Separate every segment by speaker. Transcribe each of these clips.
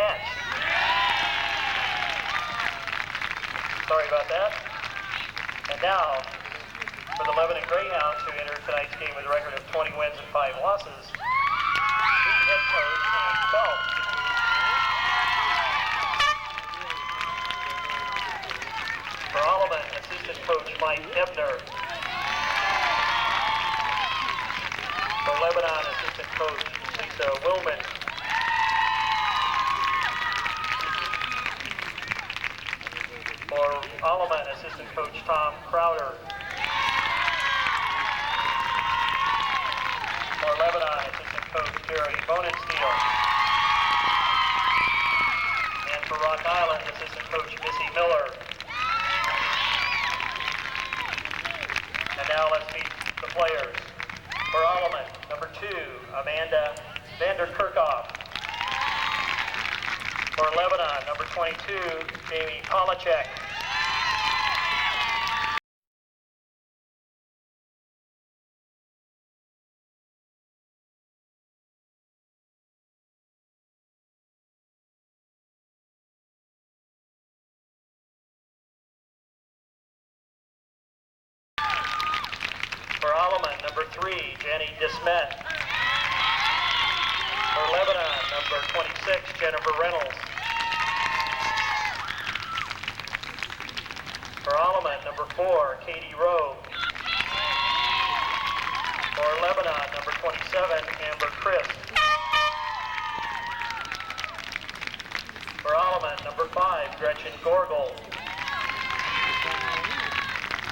Speaker 1: catch. Sorry about that. And now, for the Lebanon Greyhounds, who entered tonight's game with a record of 20 wins and 5 losses, lead head coach Hank Phelps. For Alleman, assistant coach Mike Ebner. For Lebanon, assistant coach Lisa Willman. For Alleman, assistant coach Tom Crowder. For Lebanon, assistant coach Gary Bonensteel. And for Rock Island, assistant coach Missy Miller. And now let's meet the players. For Alleman, number 2, Amanda Vanderkerkhoff. For Lebanon, number 22, Jamie Polachek. For Alleman, number 3, Jenny Desmet. For Lebanon, number 26, Jennifer Reynolds. For Alleman, number 4, Katie Rowe. For Lebanon, number 27, Amber Crisp. For Alleman, number 5, Gretchen Gorgel.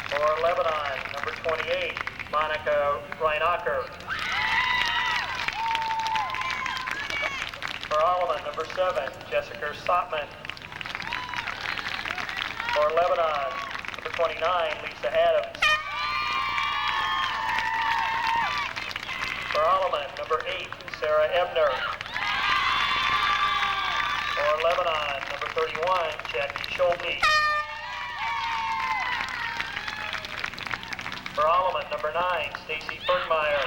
Speaker 1: For Lebanon, number 28, Monica Reinacher. For Alleman, number 7, Jessica Sotman. For Lebanon, number 29, Lisa Adams. For Alleman, number 8, Sarah Ebner. For Lebanon, number 31, Jackie Schulte. For Alleman, number 9, Stacy Bergmeyer.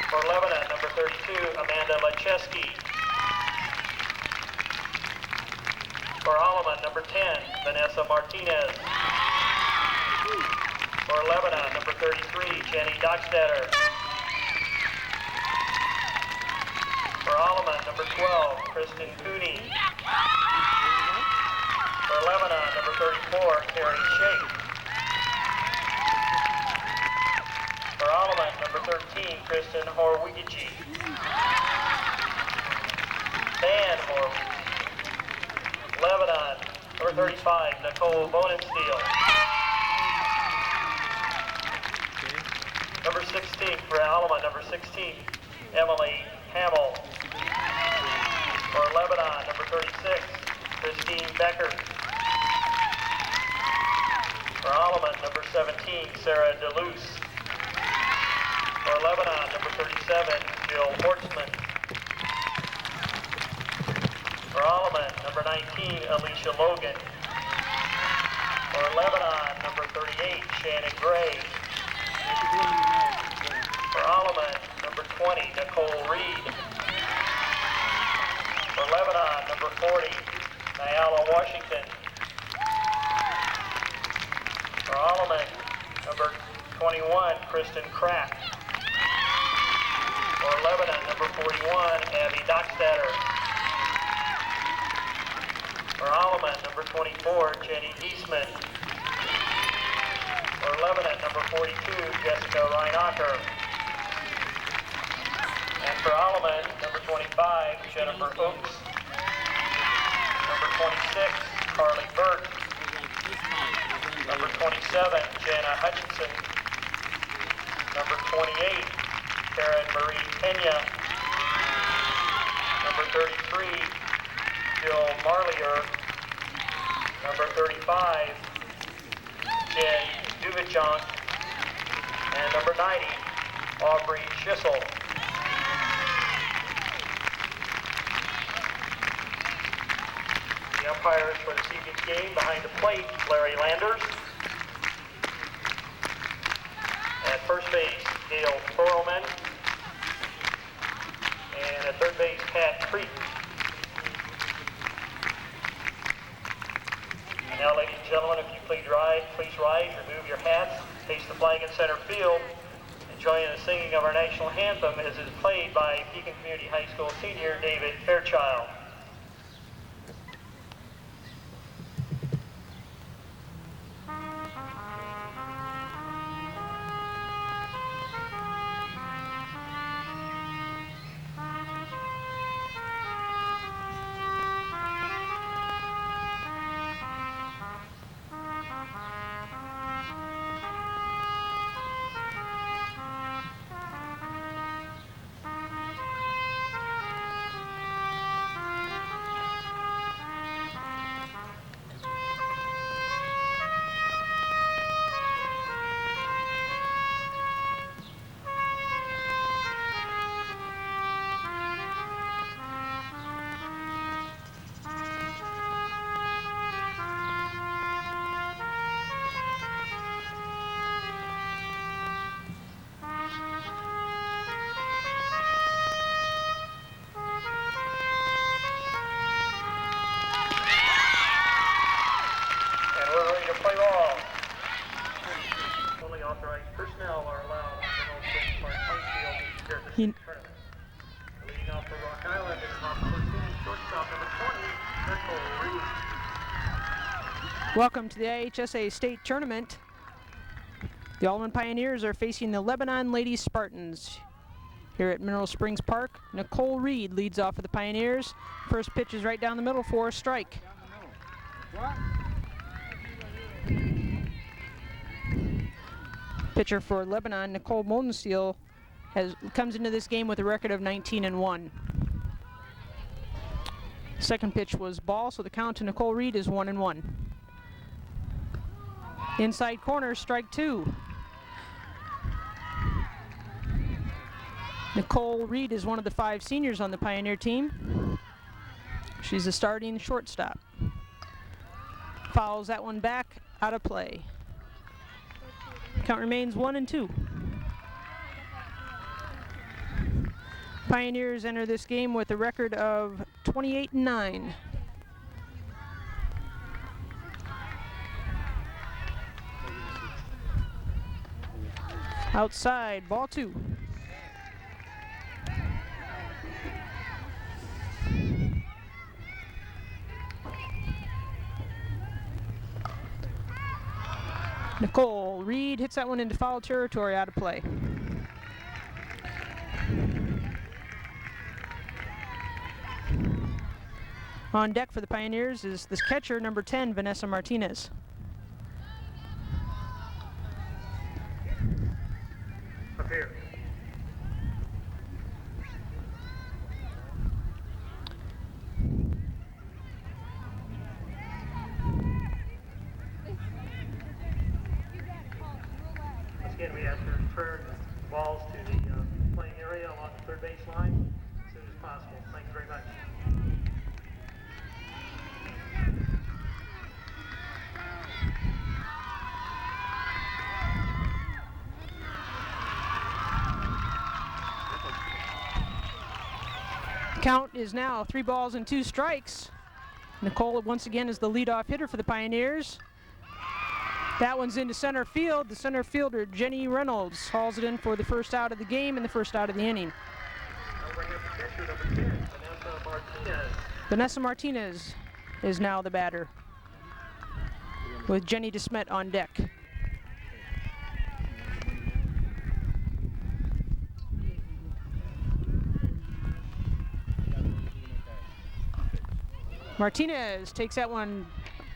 Speaker 1: For Lebanon, number 32, Amanda Lecheski. For Alleman, number 10, Vanessa Martinez. For Lebanon, number 33, Jenny Dockstader. For Alleman, number 12, Kristen Cooney. For Lebanon, number 34, Carrie Shake. For Alleman, number 13, Kristen Horwigiji. Dan Horwigiji. Lebanon, number 35, Nicole Bonensteel. Number 16, for Alleman, number 16, Emily Hamill. For Lebanon, number 36, Christine Becker. For Alleman, number 17, Sarah DeLuce. For Lebanon, number 37, Jill Hortzman. For Alleman, number 19, Alicia Logan. For Lebanon, number 38, Shannon Gray. For Alleman, number 20, Nicole Reed. For Lebanon, number 40, Nyala Washington. For Alleman, number 21, Kristen Kraft. For Lebanon, number 41, Abby Dockstader. For Alleman, number 24, Jenny Eastman. For Lebanon, number 42, Jessica Reinacher. And for Alleman, number 25, Jennifer Oaks. Number 26, Carly Burt. Number 27, Jana Hutchinson. Number 28, Karen Marie Pena. Number 33, Jill Marlier. Number 35, Jen Duvichon. And number 90, Aubrey Schissel. The umpires for this evening's game behind the plate, Larry Landers. At first base, Gail Perlman. And at third base, Pat Creek. And now, ladies and gentlemen, if you please rise, remove your hats, face the flag in center field, and join in the singing of our national anthem as it is played by Pekin Community High School senior David Fairchild. Play ball. Only authorized personnel are allowed on the North Springs Park Field to prepare for the tournament. Leading off for Rock Island is number 14, shortstop number 20, Nicole Reed.
Speaker 2: Welcome to the IHSA State Tournament. The Alleman Pioneers are facing the Lebanon Lady Spartans here at Mineral Springs Park. Nicole Reed leads off for the Pioneers. First pitch is right down the middle for a strike. Pitcher for Lebanon, Nicole Moldensteel, comes into this game with a record of 19-1. Second pitch was ball, so the count to Nicole Reed is 1-1. Inside corner, strike two. Nicole Reed is one of the 5 seniors on the Pioneer team. She's a starting shortstop. Fouls that one back, out of play. Count remains 1-2. Pioneers enter this game with a record of 28-9. Outside, ball 2. Nicole Reed hits that one into foul territory, out of play. On deck for the Pioneers is this catcher, number 10, Vanessa Martinez.
Speaker 1: Up here. Again, we ask her to return balls to the playing area along the third base line as soon as possible. Thank you very much.
Speaker 2: Count is now 3 balls and 2 strikes. Nicole once again is the leadoff hitter for the Pioneers. That one's into center field. The center fielder, Jenny Reynolds, hauls it in for the first out of the game and the first out of the inning. Vanessa Martinez is now the batter, with Jenny DeSmet on deck. Martinez takes that one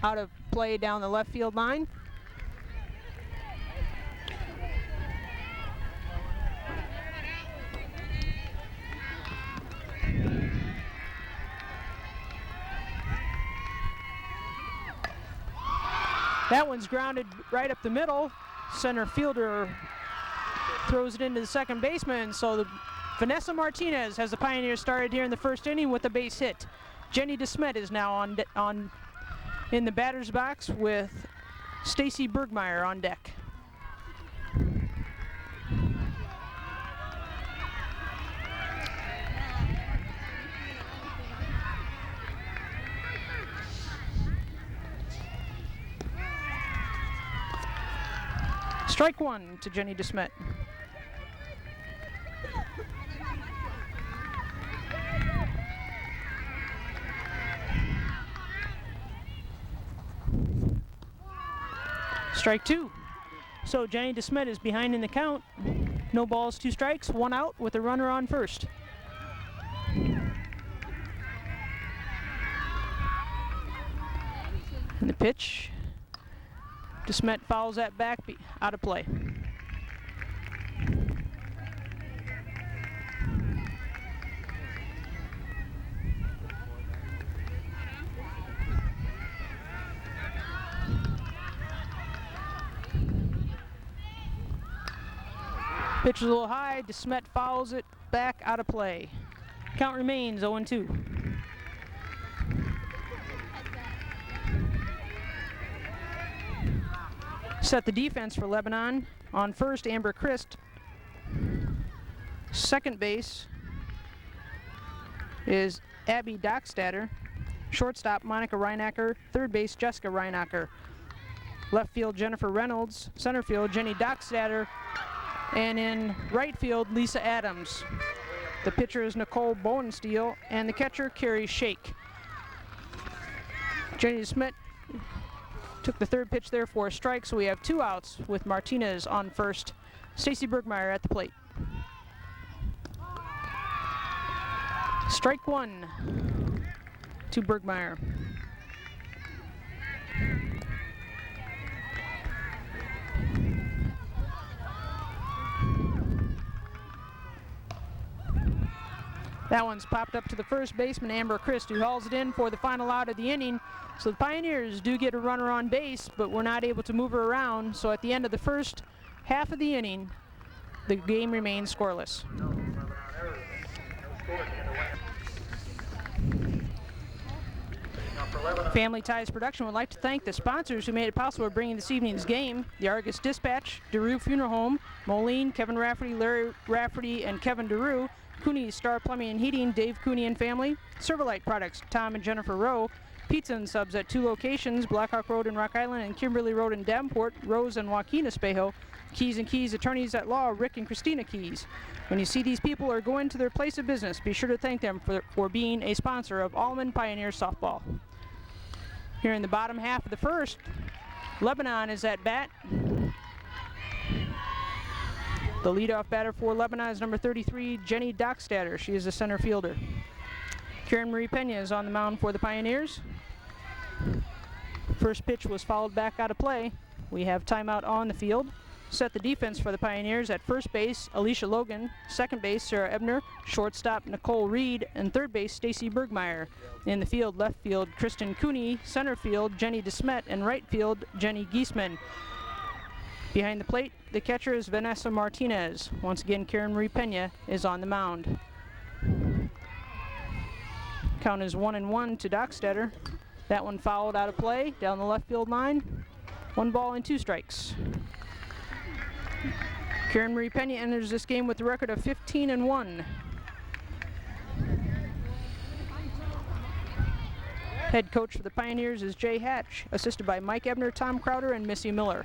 Speaker 2: out of play down the left field line. That one's grounded right up the middle. Center fielder throws it into the second baseman. So Vanessa Martinez has the Pioneers started here in the first inning with a base hit. Jenny DeSmet is now in the batter's box with Stacy Bergmeyer on deck. Strike one to Jenny DeSmet. Strike two. So Jenny DeSmet is behind in the count. No balls, 2 strikes, 1 out with a runner on first. And the pitch. DeSmet fouls that back, out of play. Pitch is a little high, DeSmet fouls it back, out of play. Count remains 0-2. Set the defense for Lebanon. On first, Amber Christ. Second base is Abby Dockstader. Shortstop, Monica Reinacker. Third base, Jessica Reinacker. Left field, Jennifer Reynolds. Center field, Jenny Dockstader. And in right field, Lisa Adams. The pitcher is Nicole Bowensteel, and the catcher, Carrie Shake. Jenny DeSmet took the third pitch there for a strike, so we have 2 outs with Martinez on first. Stacy Bergmeyer at the plate. Strike one to Bergmeyer. That one's popped up to the first baseman, Amber Christ, who hauls it in for the final out of the inning. So the Pioneers do get a runner on base, but we're not able to move her around. So at the end of the first half of the inning, the game remains scoreless. Family Ties Production would like to thank the sponsors who made it possible bringing this evening's game: the Argus Dispatch, DeRue Funeral Home, Moline, Kevin Rafferty, Larry Rafferty, and Kevin DeRue, Cooney's Star Plumbing and Heating, Dave Cooney and family, Servalite Products, Tom and Jennifer Rowe, Pizza and Subs at 2 locations, Blackhawk Road in Rock Island and Kimberly Road in Davenport, Rose and Joaquin Espejo, Keys and Keys Attorneys at Law, Rick and Christina Keys. When you see these people or go into their place of business, be sure to thank them for being a sponsor of Alleman Pioneers softball. Here in the bottom half of the first, Lebanon is at bat. The leadoff batter for Lebanon is number 33, Jenny Dockstader. She is the center fielder. Karen Marie Pena is on the mound for the Pioneers. First pitch was fouled back out of play. We have timeout on the field. Set the defense for the Pioneers at first base, Alicia Logan. Second base, Sarah Ebner. Shortstop, Nicole Reed. And third base, Stacy Bergmeyer. In the field, left field, Kristen Cooney. Center field, Jenny DeSmet. And right field, Jenny Giesman. Behind the plate, the catcher is Vanessa Martinez. Once again, Karen Marie Pena is on the mound. Count is 1-1 to Dockstader. That one fouled out of play down the left field line. 1 ball and 2 strikes. Karen Marie Pena enters this game with a record of 15-1. Head coach for the Pioneers is Jay Hatch, assisted by Mike Ebner, Tom Crowder, and Missy Miller.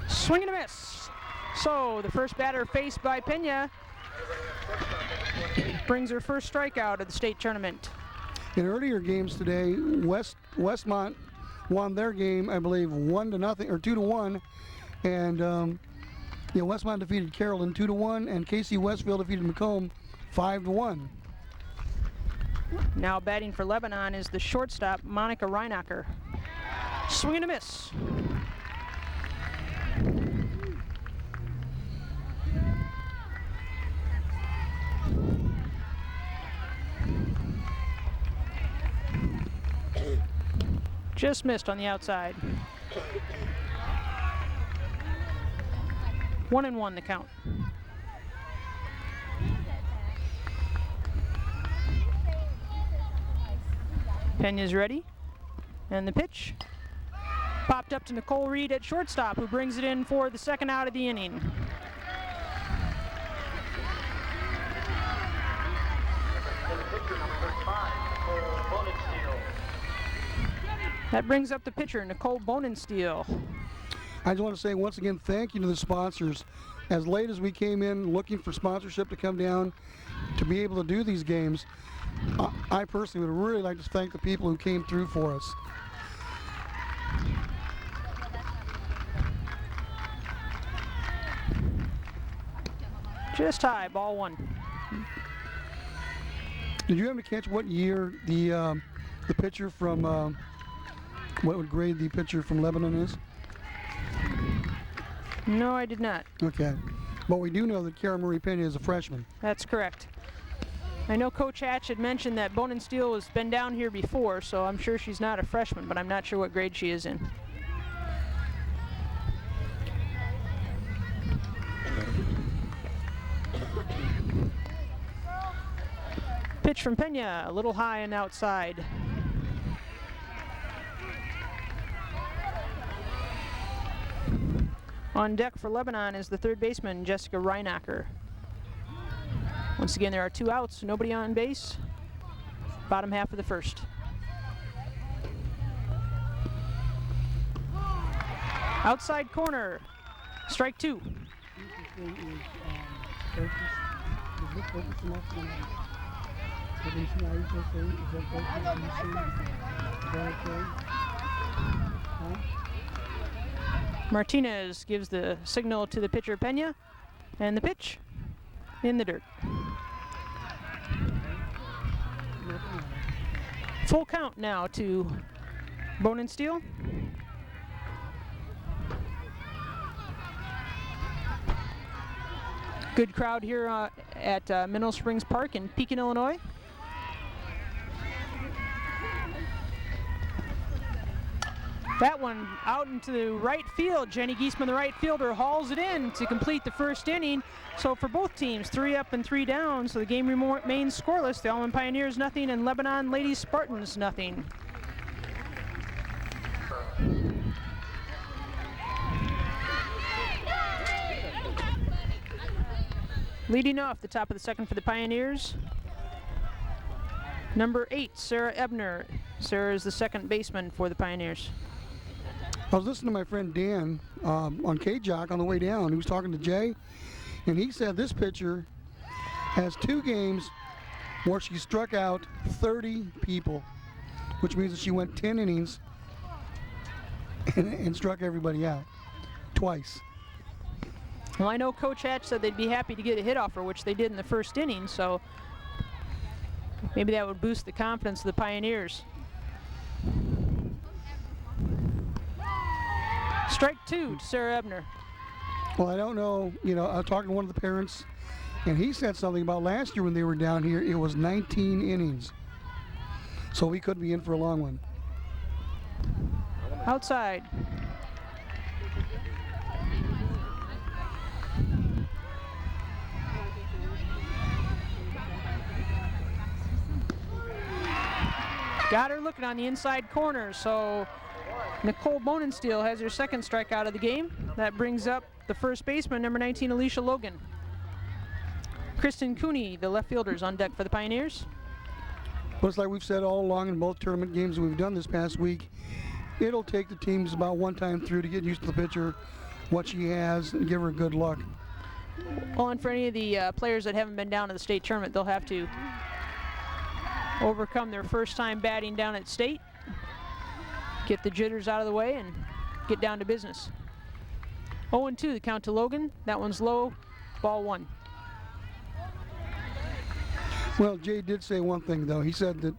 Speaker 2: Swing and a miss. So the first batter faced by Pena brings her first strikeout of the state tournament.
Speaker 3: In earlier games today, Westmont won their game, I believe, 1-0 or 2-1, and Westmont defeated Carrollton 2-1, and KC Westfield defeated Macomb 5-1.
Speaker 2: Now batting for Lebanon is the shortstop, Monica Reinacker. Swing and a miss. Just missed on the outside. 1-1 the count. Pena's ready. And the pitch. Popped up to Nicole Reed at shortstop, who brings it in for the second out of the inning.
Speaker 1: Number 35, Nicole
Speaker 2: That brings up the pitcher, Nicole Bonensteel.
Speaker 3: I just want to say once again, thank you to the sponsors. As late as we came in looking for sponsorship to come down to be able to do these games, I personally would really like to thank the people who came through for us.
Speaker 2: Just high, ball 1.
Speaker 3: Did you happen to catch what year the pitcher from, what would grade the pitcher from Lebanon is?
Speaker 2: No, I did not.
Speaker 3: Okay. But we do know that Kara Marie Pena is a freshman.
Speaker 2: That's correct. I know Coach Hatch had mentioned that Bonensteel has been down here before, so I'm sure she's not a freshman, but I'm not sure what grade she is in. Pitch from Pena, a little high and outside. On deck for Lebanon is the third baseman, Jessica Reinacher. Once again, there are 2 outs, nobody on base. Bottom half of the first. Outside corner, strike 2. Martinez gives the signal to the pitcher Pena, and the pitch in the dirt. Full count now to Bonensteel. Good crowd here at Mineral Springs Park in Pekin, Illinois. That one out into the right field. Jenny Giesman, the right fielder, hauls it in to complete the first inning. So for both teams, 3 up and 3 down. So the game remains scoreless. The Alleman Pioneers nothing and Lebanon Ladies Spartans nothing. Leading off the top of the second for the Pioneers, number 8, Sarah Ebner. Sarah is the second baseman for the Pioneers.
Speaker 3: I was listening to my friend Dan on K-Jock on the way down. He was talking to Jay, and he said this pitcher has 2 games where she struck out 30 people, which means that she went 10 innings and struck everybody out twice.
Speaker 2: Well, I know Coach Hatch said they'd be happy to get a hit off her, which they did in the first inning, so maybe that would boost the confidence of the Pioneers. Strike 2 to Sarah Ebner.
Speaker 3: Well, I don't know, you know, I was talking to one of the parents, and he said something about last year when they were down here, it was 19 innings. So we could be in for a long one.
Speaker 2: Outside. Got her looking on the inside corner, so Nicole Bonensteel has her second strikeout of the game. That brings up the first baseman, number 19, Alicia Logan. Kristen Cooney, the left fielder, is on deck for the Pioneers.
Speaker 3: But it's like we've said all along in both tournament games that we've done this past week, it'll take the teams about one time through to get used to the pitcher, what she has, and give her good luck.
Speaker 2: Well, and for any of the players that haven't been down to the state tournament, they'll have to overcome their first time batting down at state, get the jitters out of the way, and get down to business. 0-2 the count to Logan. That one's low, ball 1.
Speaker 3: Well, Jay did say one thing, though. He said that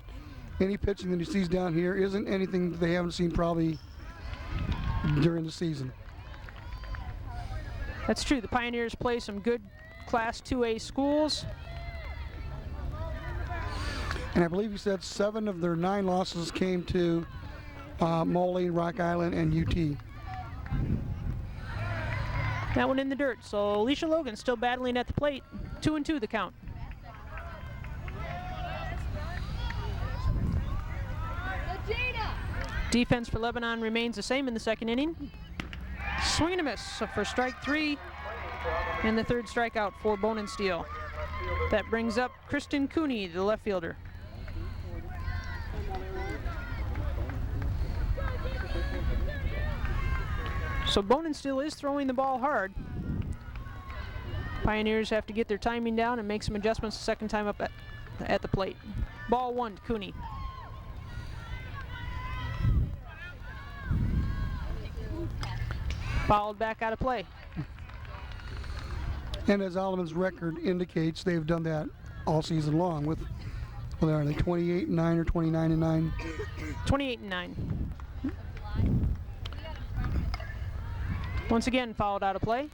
Speaker 3: any pitching that he sees down here isn't anything that they haven't seen probably during the season.
Speaker 2: That's true. The Pioneers play some good Class 2A schools.
Speaker 3: And I believe he said 7 of their 9 losses came to Moline, Rock Island, and UT.
Speaker 2: That one in the dirt. So Alicia Logan still battling at the plate. 2-2 the count. Defense for Lebanon remains the same in the second inning. Swing and a miss for strike 3, and the third strikeout for Bonensteel. That brings up Kristen Cooney, the left fielder. So Bonin still is throwing the ball hard. Pioneers have to get their timing down and make some adjustments the second time up at the plate. Ball 1 to Cooney. Fouled back out of play.
Speaker 3: And as Alleman's record indicates, they've done that all season long with, well, are they 28-9 or 29-9?
Speaker 2: 28-9. Once again, fouled out of play.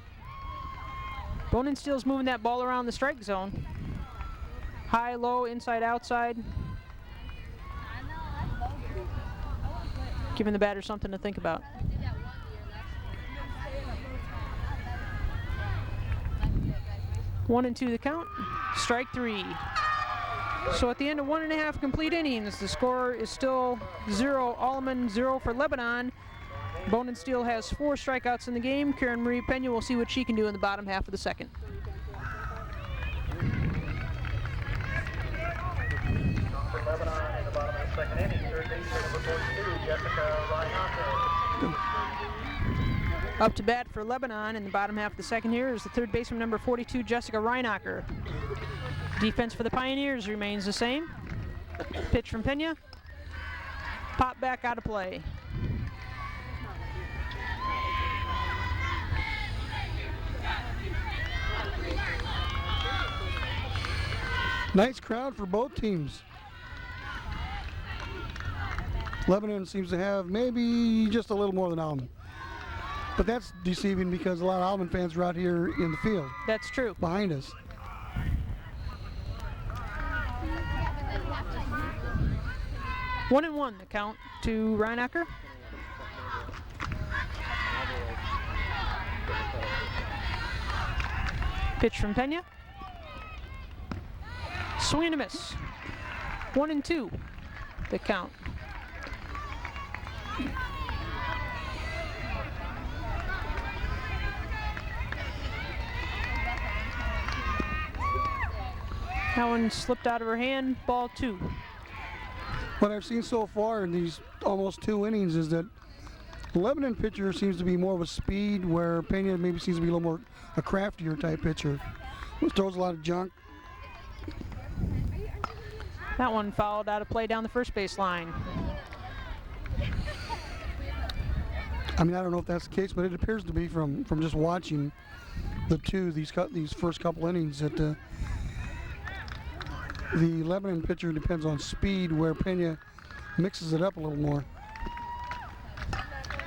Speaker 2: Bonin Steele's moving that ball around the strike zone. High, low, inside, outside. Giving the batter something to think about. One and two the count. Strike 3. So at the end of 1.5 complete innings, the score is still 0 Alleman, 0 for Lebanon. Bonin Steele has 4 strikeouts in the game. Karen Marie Pena will see what she can do in the bottom half of the second.
Speaker 1: For Lebanon in the bottom of the second inning, third baseman number 42, Jessica Reinhofer.
Speaker 2: Up to bat for Lebanon in the bottom half of the second here is the third baseman number 42, Jessica Reinacher. Defense for the Pioneers remains the same. Pitch from Pena. Pop back out of play.
Speaker 3: Nice crowd for both teams. Lebanon seems to have maybe just a little more than Alleman. But that's deceiving because a lot of Alleman fans are out here in the field.
Speaker 2: That's true.
Speaker 3: Behind us.
Speaker 2: One and one the count to Reinacher. Pitch from Pena. Swing and a miss. 1 and 2 the count. That one slipped out of her hand. Ball 2.
Speaker 3: What I've seen so far in these almost 2 innings is that the Lebanon pitcher seems to be more of a speed, where Pena maybe seems to be a little more a craftier type pitcher. Throws a lot of junk.
Speaker 2: That one fouled out of play down the first base line.
Speaker 3: I mean, I don't know if that's the case, but it appears to be from just watching these first couple innings that the Lebanon pitcher depends on speed, where Pena mixes it up a little more.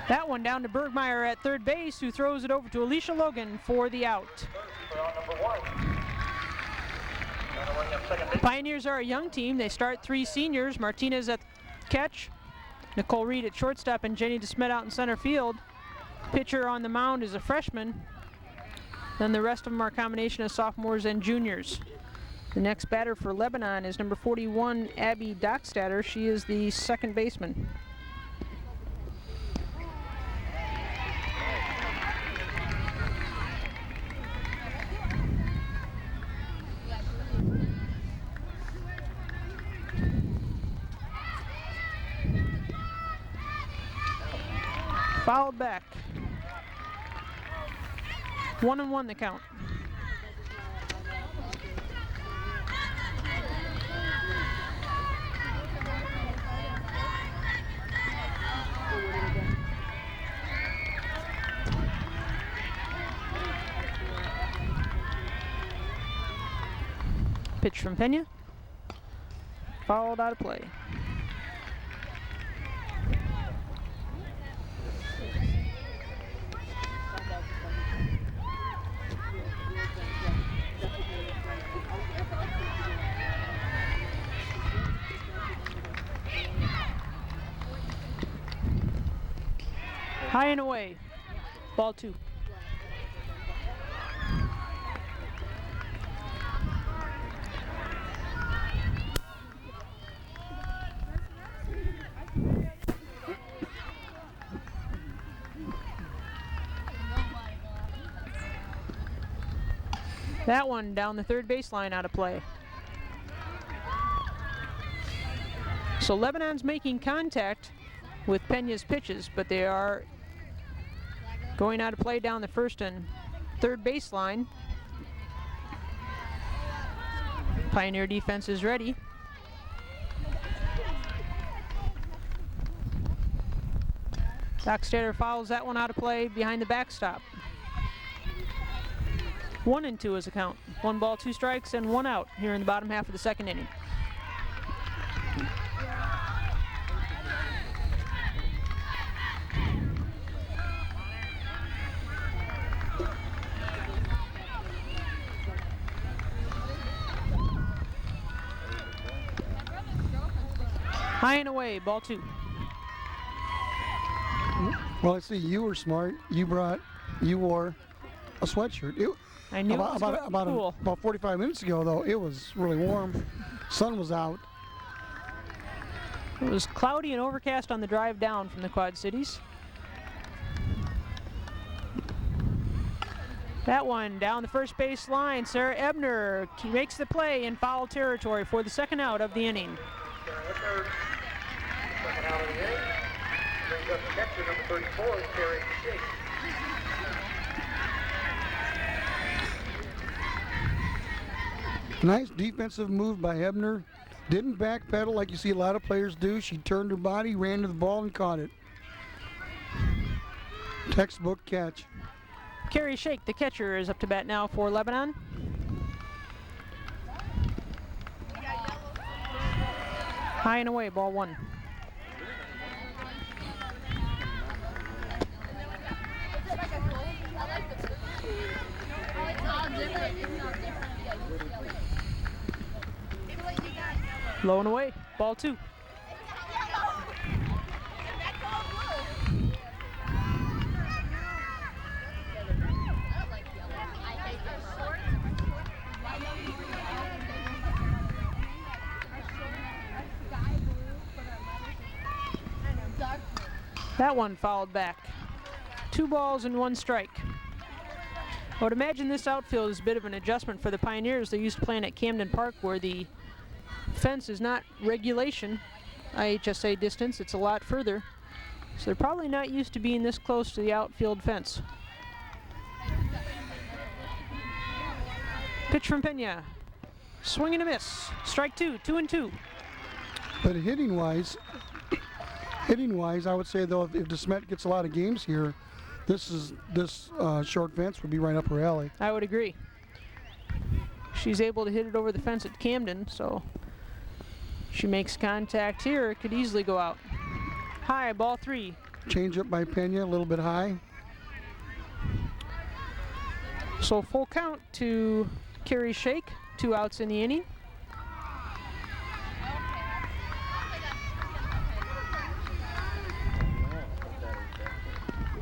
Speaker 2: That one down to Bergmeyer at third base, who throws it over to Alicia Logan for the out. The Pioneers are a young team. They start 3 seniors. Martinez at catch, Nicole Reed at shortstop, and Jenny DeSmet out in center field. Pitcher on the mound is a freshman. Then the rest of them are a combination of sophomores and juniors. The next batter for Lebanon is number 41, Abby Dockstader. She is the second baseman. Fouled back. 1 and 1 the count. Pitch from Pena. Fouled out of play. High and away. Ball 2. That one down the third baseline out of play. So Lebanon's making contact with Pena's pitches, but they are Going out of play down the first and third baseline. Pioneer defense is ready. Dockstader fouls that one out of play behind the backstop. 1-2 is the count. 1 ball, 2 strikes, and 1 out here in the bottom half of the second inning. High and away, ball 2.
Speaker 3: Well, I see you were smart. You wore a sweatshirt.
Speaker 2: I knew it was going to be cool.
Speaker 3: About 45 minutes ago, though, it was really warm. Sun was out.
Speaker 2: It was cloudy and overcast on the drive down from the Quad Cities. That one down the first base line. Sarah Ebner makes the play in foul territory for the second out of the inning.
Speaker 1: Second out of the inning. Brings up the catcher, number 34, Carrie Shake.
Speaker 3: Nice defensive move by Ebner. Didn't backpedal like you see a lot of players do. She turned her body, ran to the ball, and caught it. Textbook catch.
Speaker 2: Carrie Shake, the catcher, is up to bat now for Lebanon. High and away, ball 1. Low and away, ball 2. That one fouled back. 2 balls and 1 strike. I would imagine this outfield is a bit of an adjustment for the Pioneers. They're used to playing at Camden Park, where the fence is not regulation IHSA distance, it's a lot further. So they're probably not used to being this close to the outfield fence. Pitch from Pena. Swing and a miss. Strike 2, 2-2.
Speaker 3: But hitting-wise, I would say though, if DeSmet gets a lot of games here, this short fence would be right up her alley.
Speaker 2: I would agree. She's able to hit it over the fence at Camden, so she makes contact here. It could easily go out. High, ball 3.
Speaker 3: Change up by Pena, a little bit high.
Speaker 2: So full count to Carrie Shake. 2 outs in the inning.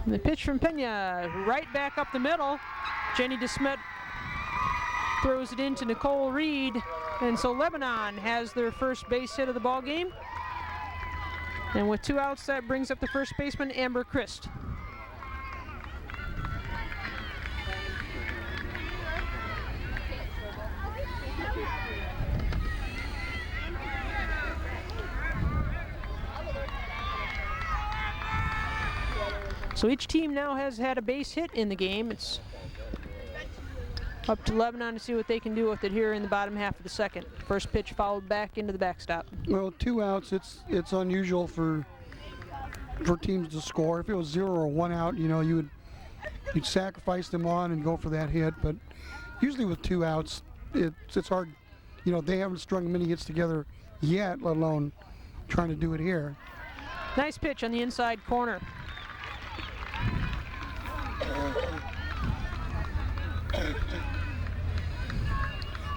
Speaker 2: And the pitch from Pena, right back up the middle. Jenny DeSmet throws it into Nicole Reed, and so Lebanon has their first base hit of the ball game. And with 2 outs, that brings up the first baseman, Amber Christ. So each team now has had a base hit in the game. It's up to Lebanon to see what they can do with it here in the bottom half of the second. First pitch fouled back into the backstop.
Speaker 3: Well, 2 outs, it's unusual for teams to score. If it was 0 or 1 out, you know, you'd sacrifice them on and go for that hit. But usually with 2 outs, it's hard. You know, they haven't strung many hits together yet, let alone trying to do it here.
Speaker 2: Nice pitch on the inside corner.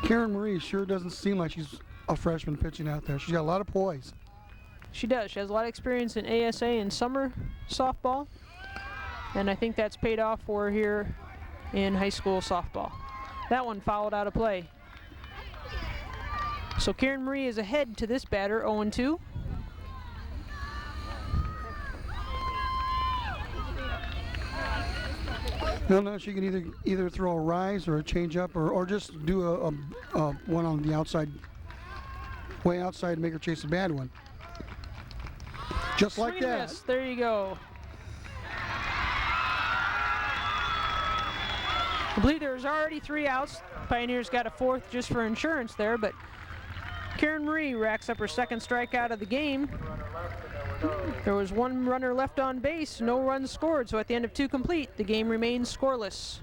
Speaker 3: Karen Marie sure doesn't seem like she's a freshman pitching out there. She's got a lot of poise.
Speaker 2: She does. She has a lot of experience in ASA and summer softball, and I think that's paid off for her here in high school softball. That one fouled out of play. So Karen Marie is ahead to this batter, 0-2.
Speaker 3: No, she can either throw a rise or a changeup or just do a one on the outside, way outside, and make her chase a bad one. Just like that.
Speaker 2: Miss. There you go. I believe there was already 3 outs. Pioneers got a 4th just for insurance there, but Karen Marie racks up her 2nd strikeout of the game. There was 1 runner left on base, no runs scored, so at the end of 2 complete, the game remains scoreless.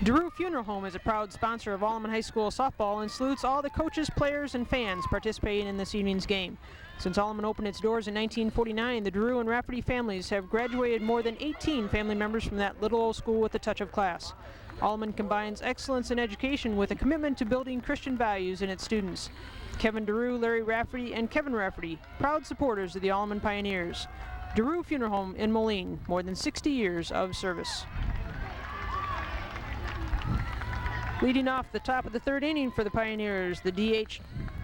Speaker 2: DeRue Funeral Home is a proud sponsor of Alleman High School softball and salutes all the coaches, players, and fans participating in this evening's game. Since Alleman opened its doors in 1949, the DeRue and Rafferty families have graduated more than 18 family members from that little old school with a touch of class. Alleman combines excellence in education with a commitment to building Christian values in its students. Kevin DeRue, Larry Rafferty, and Kevin Rafferty, proud supporters of the Alleman Pioneers. DeRue Funeral Home in Moline, more than 60 years of service. Leading off the top of the 3rd inning for the Pioneers, the DH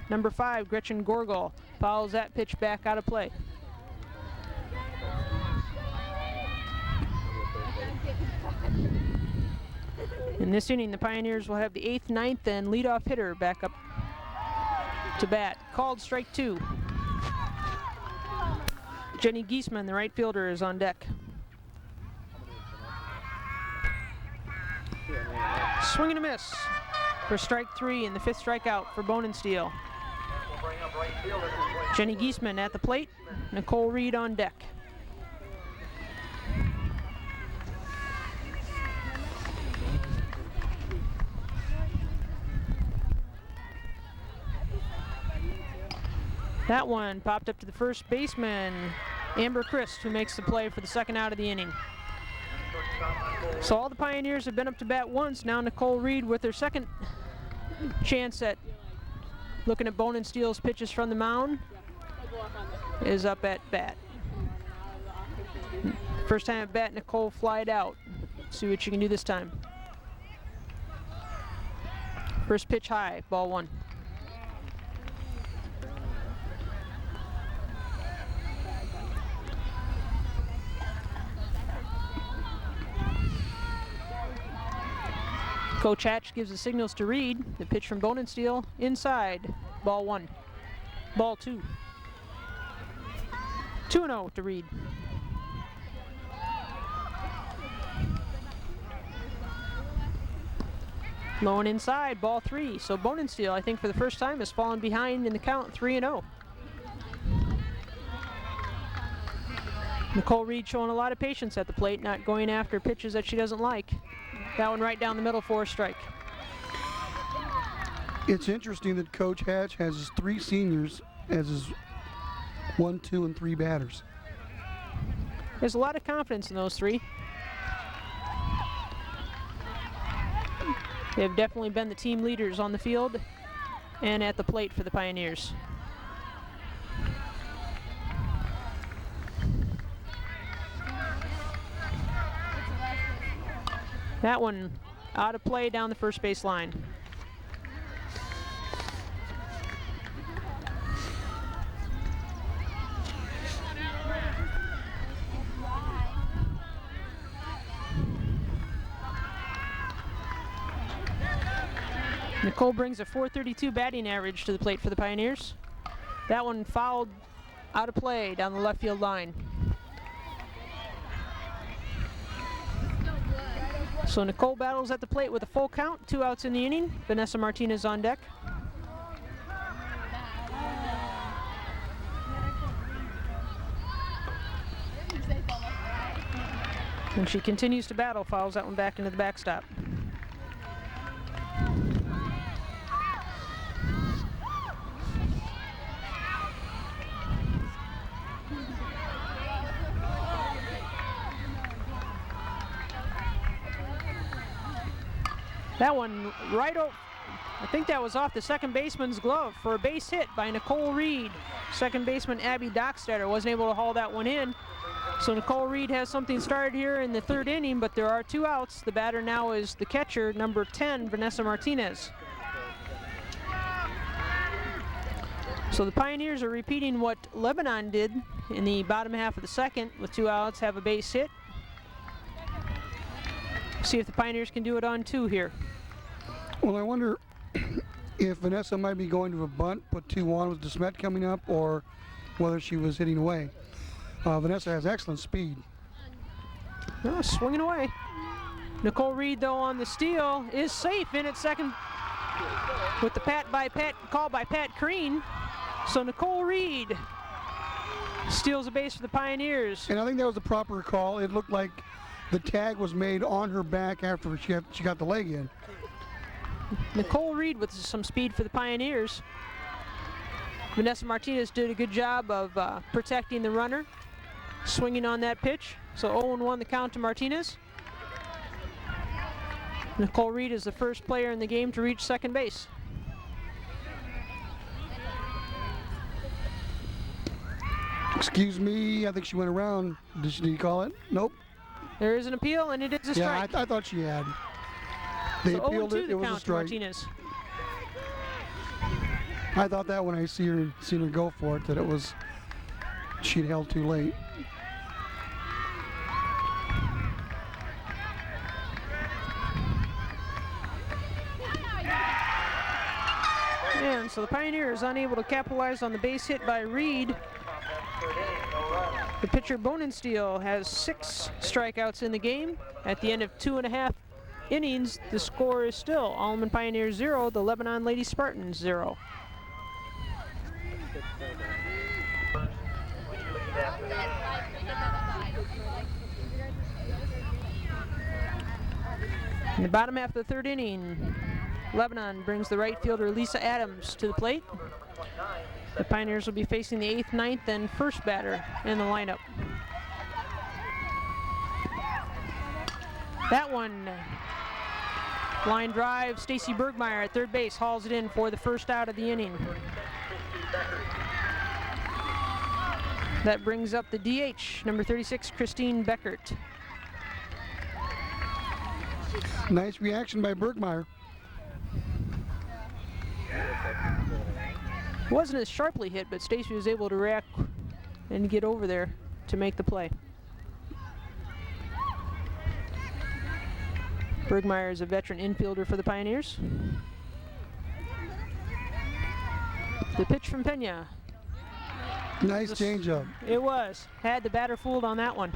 Speaker 2: number 5, Gretchen Gorgel, fouls that pitch back out of play. In this inning, the Pioneers will have the 8th, 9th, and leadoff hitter back up to bat. Called strike 2. Jenny Giesman, the right fielder, is on deck. Swing and a miss for strike 3 and the 5th strikeout for Bonensteel. Jenny Giesman at the plate, Nicole Reed on deck. That one popped up to the first baseman, Amber Christ, who makes the play for the 2nd out of the inning. So all the Pioneers have been up to bat once. Now Nicole Reed with her 2nd chance at looking at Bonensteel's pitches from the mound is up at bat. First time at bat, Nicole flied out. See what she can do this time. First pitch high, ball 1. Coach Hatch gives the signals to Reed. The pitch from Bonensteel inside, ball 1. Ball 2. 2-0 to Reed. Low and inside, ball 3. So Bonensteel, I think for the first time, has fallen behind in the count, 3-0. Nicole Reed showing a lot of patience at the plate, not going after pitches that she doesn't like. That one right down the middle for a strike.
Speaker 3: It's interesting that Coach Hatch has his 3 seniors as his 1, 2, and 3 batters.
Speaker 2: There's a lot of confidence in those 3. They've definitely been the team leaders on the field and at the plate for the Pioneers. That one out of play down the first base line. Nicole brings a .432 batting average to the plate for the Pioneers. That one fouled out of play down the left field line. So Nicole battles at the plate with a full count, 2 outs in the inning. Vanessa Martinez on deck. And she continues to battle, fouls that one back into the backstop. That one right over, I think that was off the second baseman's glove for a base hit by Nicole Reed. Second baseman Abby Dockstetter wasn't able to haul that one in. So Nicole Reed has something started here in the 3rd inning, but there are 2 outs. The batter now is the catcher, number 10, Vanessa Martinez. So the Pioneers are repeating what Lebanon did in the bottom half of the 2nd with 2 outs, have a base hit. See if the Pioneers can do it on 2 here.
Speaker 3: Well, I wonder if Vanessa might be going to a bunt, put 2 on with DeSmet coming up, or whether she was hitting away. Vanessa has excellent speed.
Speaker 2: Oh, swinging away. Nicole Reed, though, on the steal is safe in at second with the call by Pat Crean. So Nicole Reed steals a base for the Pioneers.
Speaker 3: And I think that was the proper call. It looked like the tag was made on her back after she got the leg in.
Speaker 2: Nicole Reed with some speed for the Pioneers. Vanessa Martinez did a good job of protecting the runner, swinging on that pitch. So 0-1 the count to Martinez. Nicole Reed is the first player in the game to reach second base.
Speaker 3: Excuse me, I think she went around. Did you call it? Nope.
Speaker 2: There is an appeal, and it is a strike.
Speaker 3: Yeah, I thought she had. They
Speaker 2: So
Speaker 3: appealed
Speaker 2: 0-2
Speaker 3: it. It
Speaker 2: the
Speaker 3: was a
Speaker 2: count to
Speaker 3: strike.
Speaker 2: Martinez.
Speaker 3: I thought that when I seen her go for it, that it was she'd held too late.
Speaker 2: And so the Pioneers unable to capitalize on the base hit by Reed. The pitcher Bonensteel has 6 strikeouts in the game. At the end of 2.5 innings, the score is still Alleman Pioneers 0, the Lebanon Lady Spartans 0. In the bottom half of the third inning, Lebanon brings the right fielder Lisa Adams to the plate. The Pioneers will be facing the 8th, 9th, and 1st batter in the lineup. That one, line drive, Stacy Bergmeyer at third base hauls it in for the first out of the inning. That brings up the DH, number 36, Christine Beckert.
Speaker 3: Nice reaction by Bergmeyer.
Speaker 2: Wasn't as sharply hit, but Stacy was able to react and get over there to make the play. Bergmeyer is a veteran infielder for the Pioneers. The pitch from Pena.
Speaker 3: Nice changeup.
Speaker 2: It was. Had the batter fooled on that one.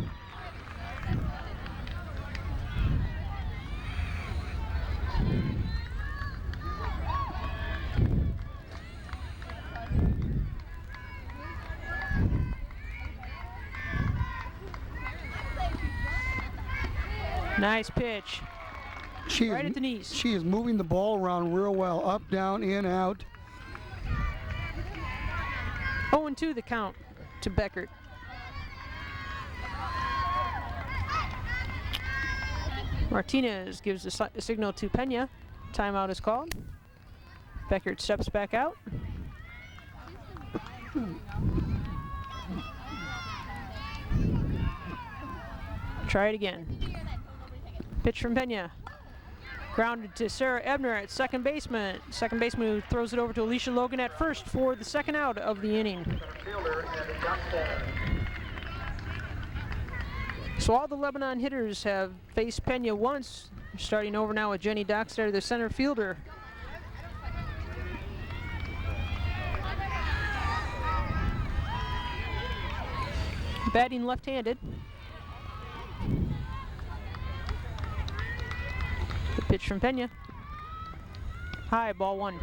Speaker 2: Nice pitch. Right at the knees.
Speaker 3: She is moving the ball around real well. Up, down, in, out.
Speaker 2: 0-2 the count to Beckert. Martinez gives the signal to Pena. Timeout is called. Beckert steps back out. Try it again. Pitch from Pena. Grounded to Sarah Ebner at second baseman. Second baseman who throws it over to Alicia Logan at first for the second out of the inning. So all the Lebanon hitters have faced Pena once. Starting over now with Jenny Dockstader, the center fielder. Batting left-handed. The pitch from Pena. High, ball 1.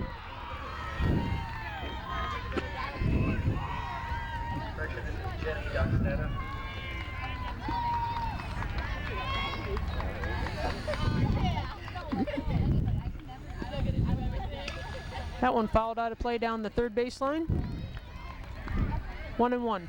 Speaker 2: That one fouled out of play down the third baseline. 1-1.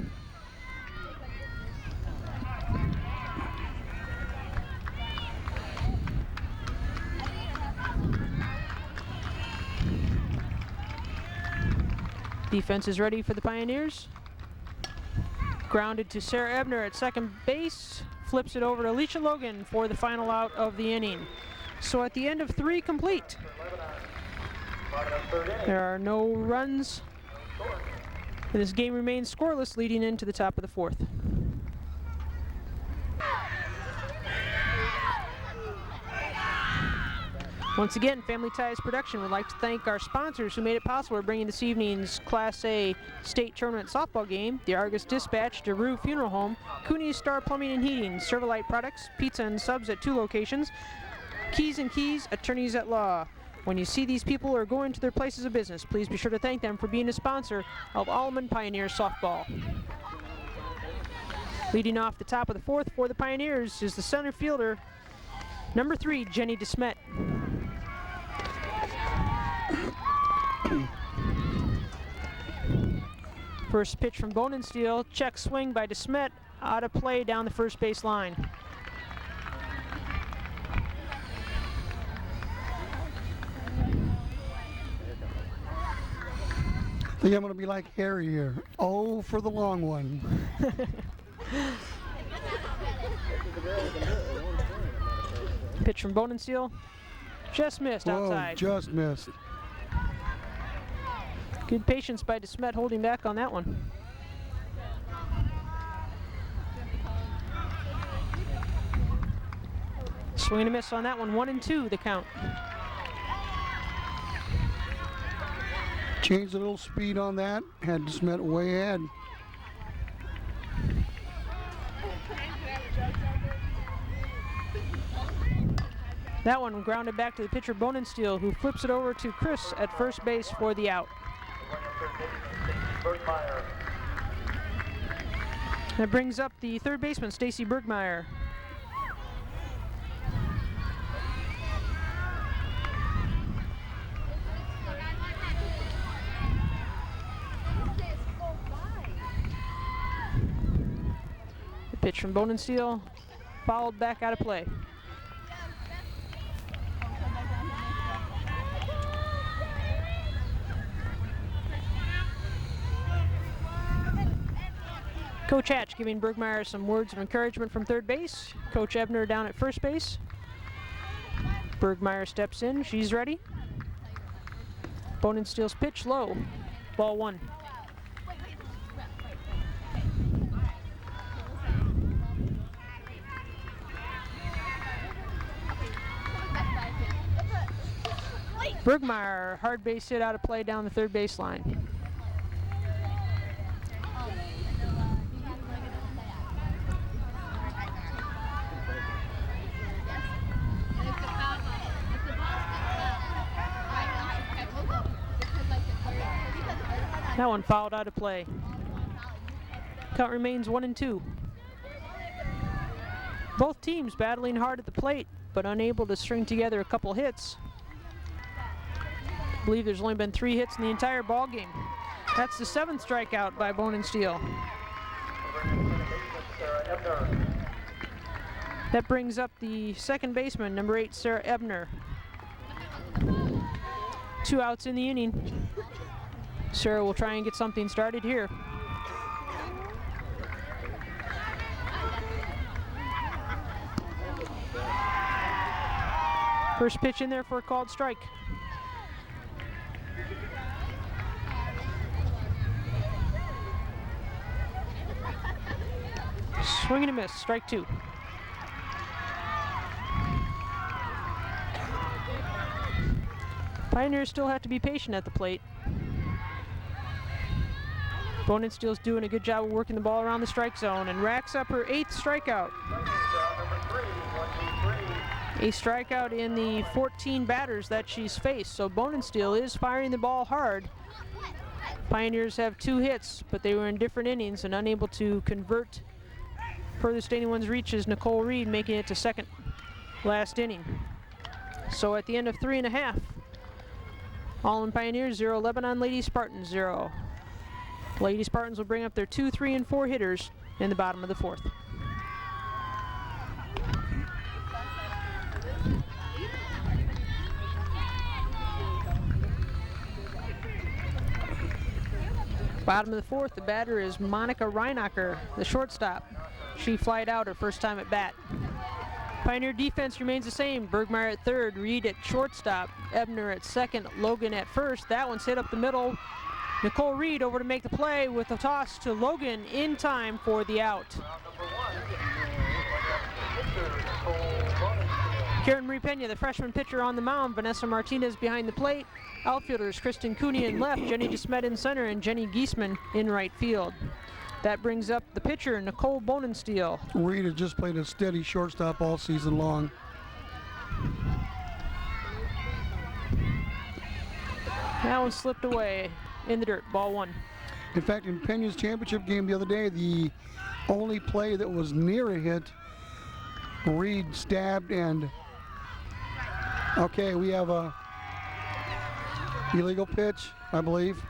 Speaker 2: Defense is ready for the Pioneers. Grounded to Sarah Ebner at second base. Flips it over to Alicia Logan for the final out of the inning. So at the end of 3 complete, there are no runs. And this game remains scoreless leading into the top of the 4th. Once again, Family Ties Production would like to thank our sponsors who made it possible bringing this evening's Class A state tournament softball game: the Argus Dispatch, DeRue Funeral Home, Cooney's Star Plumbing and Heating, Servalite Products, Pizza and Subs at 2 locations, Keys and Keys, Attorneys at Law. When you see these people or go into their places of business, please be sure to thank them for being a sponsor of Alleman Pioneers softball. Leading off the top of the 4th for the Pioneers is the center fielder, number 3, Jenny DeSmet. First pitch from Bonensteel, check swing by DeSmet, out of play down the first base line.
Speaker 3: I think I'm going to be like Harry here. Oh, for the long one.
Speaker 2: Pitch from Bonensteel, just missed outside.
Speaker 3: Just missed.
Speaker 2: Good patience by DeSmet holding back on that one. Swing and a miss on that one, 1-2 the count.
Speaker 3: Changed a little speed on that, had DeSmet way ahead.
Speaker 2: That one grounded back to the pitcher Bonensteel, who flips it over to Chris at first base for the out. That brings up the third baseman, Stacy Bergmeyer. The pitch from Bonensteel, fouled back out of play. Coach Hatch giving Bergmeyer some words of encouragement from third base. Coach Ebner down at first base. Bergmeyer steps in, she's ready. Bonensteel's pitch low, ball 1. Bergmeyer, hard base hit out of play down the third base line. That one fouled out of play. Count remains 1-2. Both teams battling hard at the plate, but unable to string together a couple hits. I believe there's only been 3 hits in the entire ball game. That's the 7th strikeout by Bonensteel. That brings up the second baseman, number 8, Sarah Ebner. 2 outs in the inning. Sarah will try and get something started here. First pitch in there for a called strike. Swing and a miss, strike 2. Pioneers still have to be patient at the plate. Bonensteel's doing a good job of working the ball around the strike zone and racks up her 8th strikeout. A strikeout in the 14 batters that she's faced, so Bonensteel is firing the ball hard. Pioneers have 2 hits, but they were in different innings and unable to convert. Furthest anyone's reach is Nicole Reed, making it to second last inning. So at the end of 3.5, Alleman Pioneers 0, Lebanon Lady Spartans 0. Lady Spartans will bring up their 2, 3, and 4 hitters in the bottom of the 4th. Bottom of the 4th, the batter is Monica Reinacher, the shortstop. She flied out her first time at bat. Pioneer defense remains the same. Bergmeyer at third, Reed at shortstop, Ebner at second, Logan at first. That one's hit up the middle. Nicole Reed over to make the play with a toss to Logan in time for the out. Karen Marie Pena, the freshman pitcher, on the mound. Vanessa Martinez behind the plate. Outfielders Kristen Cooney in left, Jenny DeSmet in center, and Jenny Giesman in right field. That brings up the pitcher, Nicole Bonensteel.
Speaker 3: Reed has just played a steady shortstop all season long.
Speaker 2: That one slipped away in the dirt, ball 1.
Speaker 3: In fact, in Pena's championship game the other day, the only play that was near a hit, Reed stabbed and, okay, we have a illegal pitch, I believe.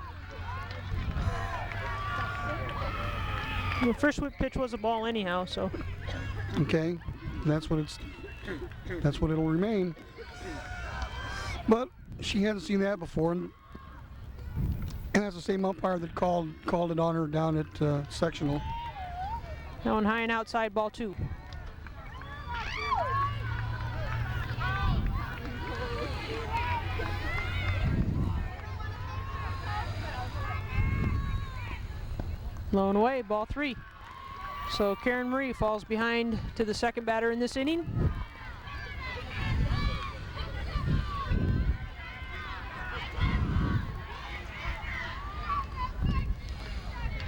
Speaker 2: The first whip pitch was a ball anyhow, so.
Speaker 3: Okay, that's what it'll remain. But she hadn't seen that before, and that's the same umpire that called it on her down at sectional.
Speaker 2: That one high and outside, ball 2. Low and away, ball 3. So Karen Marie falls behind to the second batter in this inning.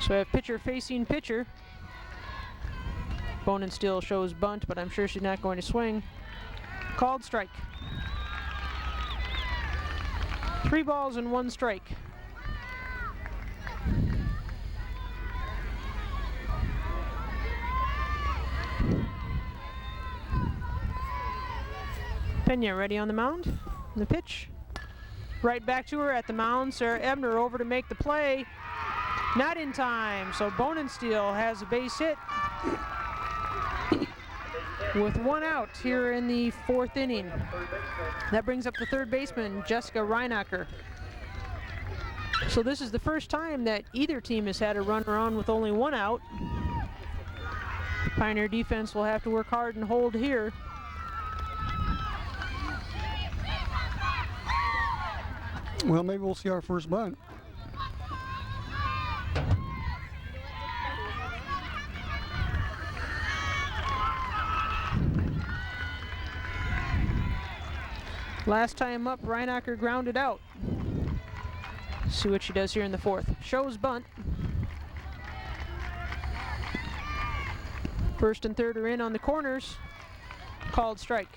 Speaker 2: So I have pitcher facing pitcher. Bonensteel shows bunt, but I'm sure she's not going to swing. Called strike. 3 balls and 1 strike. Pena ready on the mound. And the pitch. Right back to her at the mound. Sarah Ebner over to make the play. Not in time. So Bonensteel has a base hit with 1 out here in the 4th inning. That brings up the third baseman, Jessica Reinacher. So this is the first time that either team has had a runner on with only 1 out. Pioneer defense will have to work hard and hold here.
Speaker 3: Well, maybe we'll see our first bunt.
Speaker 2: Last time up, Reinacher grounded out. See what she does here in the 4th. Shows bunt. First and third are in on the corners. Called strike.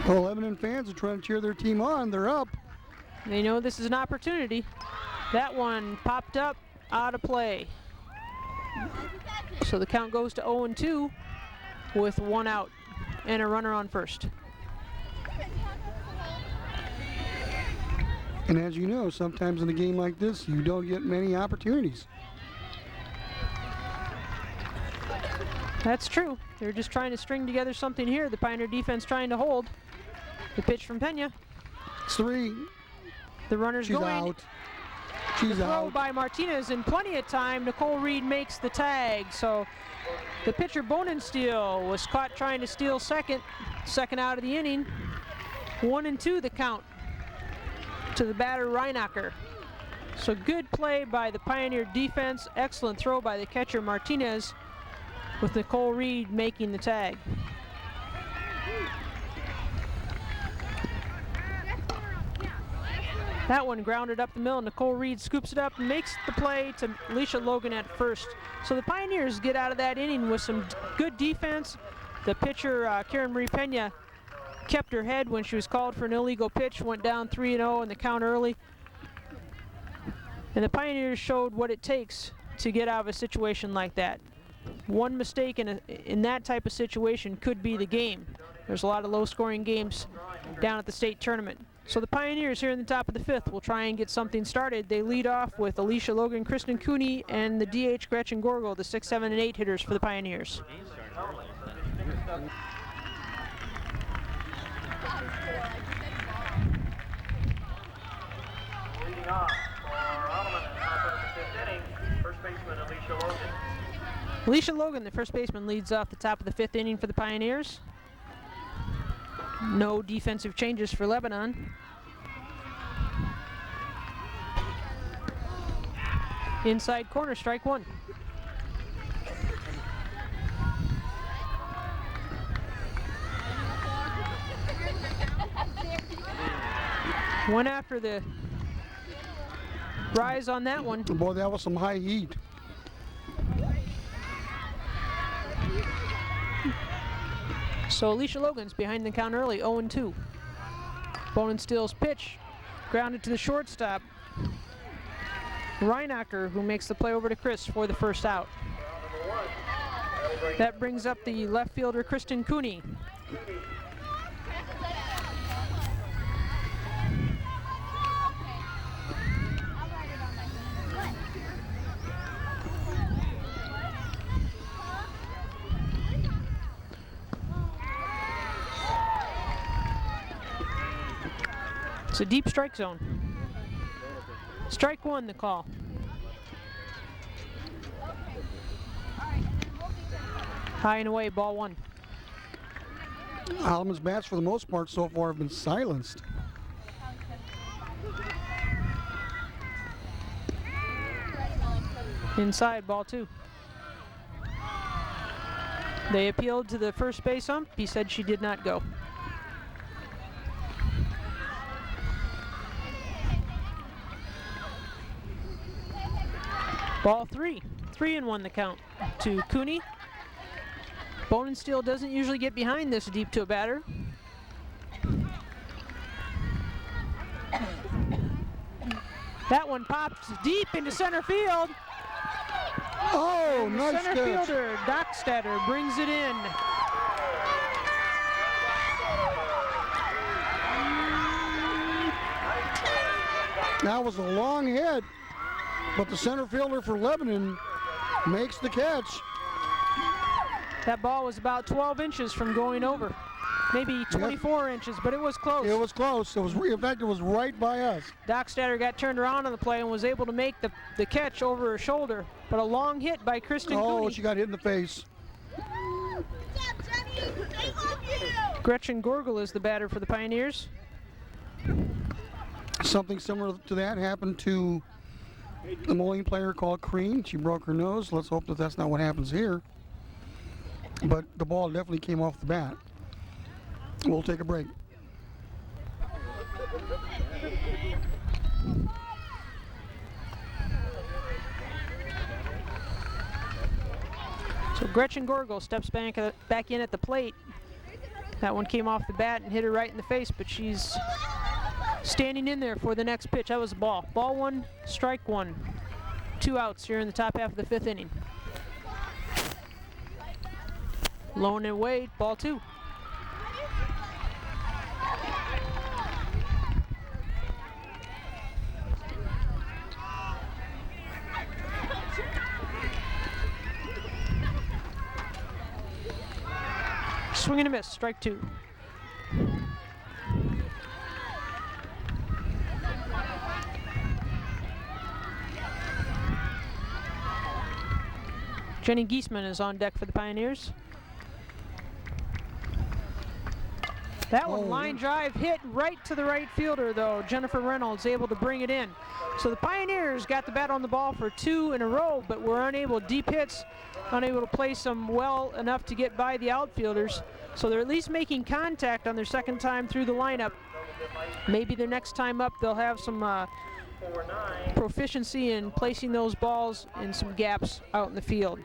Speaker 3: Well, Lebanon fans are trying to cheer their team on. They're up.
Speaker 2: They know this is an opportunity. That one popped up, out of play. So the count goes to 0-2 with 1 out and a runner on first.
Speaker 3: And as you know, sometimes in a game like this, you don't get many opportunities.
Speaker 2: That's true. They're just trying to string together something here. The Pioneer defense trying to hold. The pitch from Pena.
Speaker 3: It's 3.
Speaker 2: The runner's
Speaker 3: She's
Speaker 2: going.
Speaker 3: out. She's
Speaker 2: The throw
Speaker 3: out.
Speaker 2: by Martinez in plenty of time. Nicole Reed makes the tag. So the pitcher Bonensteel was caught trying to steal second out of the inning. 1-2 the count to the batter Reinacher. So good play by the Pioneer defense. Excellent throw by the catcher Martinez, with Nicole Reed making the tag. That one grounded up the middle. Nicole Reed scoops it up and makes the play to Alicia Logan at first. So the Pioneers get out of that inning with some good defense. The pitcher, Karen Marie Pena, kept her head when she was called for an illegal pitch, went down 3-0 in the count early. And the Pioneers showed what it takes to get out of a situation like that. One mistake in that type of situation could be the game. There's a lot of low-scoring games down at the state tournament. So the Pioneers here in the top of the 5th will try and get something started. They lead off with Alicia Logan, Kristen Cooney, and the DH Gretchen Gorgel, the 6, 7, and 8 hitters for the Pioneers.
Speaker 1: Leading off for Alleman in the top of the 5th inning, first baseman Alicia Logan.
Speaker 2: Alicia Logan, the first baseman, leads off the top of the 5th inning for the Pioneers. No defensive changes for Lebanon. Inside corner, strike one. Went after the rise on that one.
Speaker 3: Boy, that was some high heat.
Speaker 2: So Alicia Logan's behind the count early, 0-2. Bonenstill's pitch, grounded to the shortstop. Reinacher, who makes the play over to Chris for the first out. That brings up the left fielder, Kristen Cooney. It's a deep strike zone. Strike one, the call. High and away, ball one.
Speaker 3: Alleman's bats, for the most part so far, have been silenced.
Speaker 2: Inside, ball two. They appealed to the first base ump. He said she did not go. Ball three. 3-1 the count to Cooney. Bonenstill doesn't usually get behind this deep to a batter. That one pops deep into center field.
Speaker 3: Oh, nice
Speaker 2: Center
Speaker 3: catch.
Speaker 2: fielder Dockstader brings it in.
Speaker 3: That was a long hit, but the center fielder for Lebanon makes the catch.
Speaker 2: That ball was about 12 inches from going over. Maybe 24 inches, but it was close.
Speaker 3: It was close. It was, in fact, it was right by us.
Speaker 2: Dockstader got turned around on the play and was able to make the catch over her shoulder. But a long hit by Kristen
Speaker 3: Oh,
Speaker 2: Cooney.
Speaker 3: she got hit in the face.
Speaker 2: Gretchen Gorgel is the batter for the Pioneers.
Speaker 3: Something similar to that happened to the Moline player called Crean. She broke her nose. Let's hope that that's not what happens here. But the ball definitely came off the bat. We'll take a break.
Speaker 2: So Gretchen Gorgel steps back in at the plate. That one came off the bat and hit her right in the face, but she's standing in there for the next pitch. That was a ball. Ball one, strike one. 2 outs here in the top half of the 5th inning. Low and away, ball two. Swing and a miss, strike two. Jenny Giesman is on deck for the Pioneers. That one, line drive hit right to the right fielder, though. Jennifer Reynolds able to bring it in. So the Pioneers got the bat on the ball for 2 in a row, but were unable, deep hits, unable to place them well enough to get by the outfielders. So they're at least making contact on their second time through the lineup. Maybe their next time up they'll have some proficiency in placing those balls in some gaps out in the field.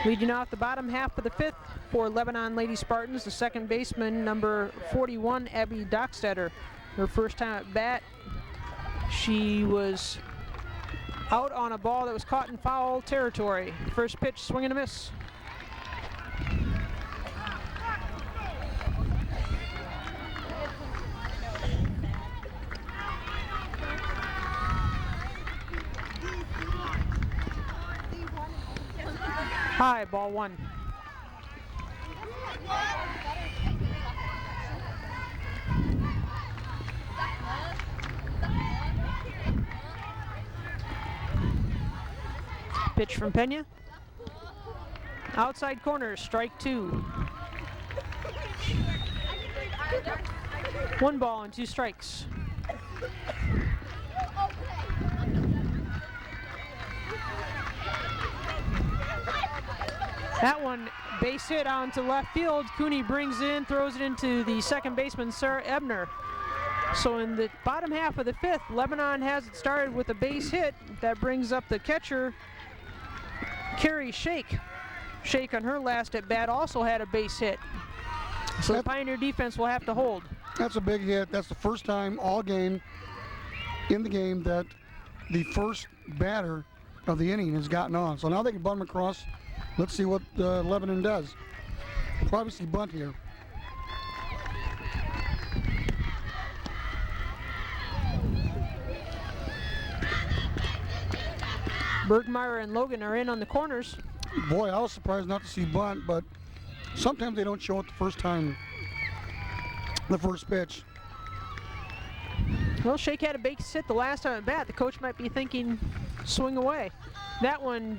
Speaker 2: Leading off the bottom half of the 5th for Lebanon Lady Spartans, the second baseman, number 41, Abby Dockstader. Her first time at bat, she was out on a ball that was caught in foul territory. First pitch, swing and a miss. High, ball one. Pitch from Pena. Outside corner, strike 2. 1 ball and 2 strikes. That one, base hit onto left field. Cooney brings it in, throws it into the second baseman, Sarah Ebner. So in the bottom half of the 5th, Lebanon has it started with a base hit. That brings up the catcher, Carrie Shake. Shake on her last at bat also had a base hit. So the Pioneer defense will have to hold.
Speaker 3: That's a big hit. That's the first time all game in the game that the first batter of the inning has gotten on. So now they can bunt him across. Let's see what Lebanon does. Probably see bunt here.
Speaker 2: Bergmeyer and Logan are in on the corners.
Speaker 3: Boy, I was surprised not to see bunt, but sometimes they don't show it the first time, the first pitch.
Speaker 2: Well, Shake had a base hit the last time at bat. The coach might be thinking swing away. That one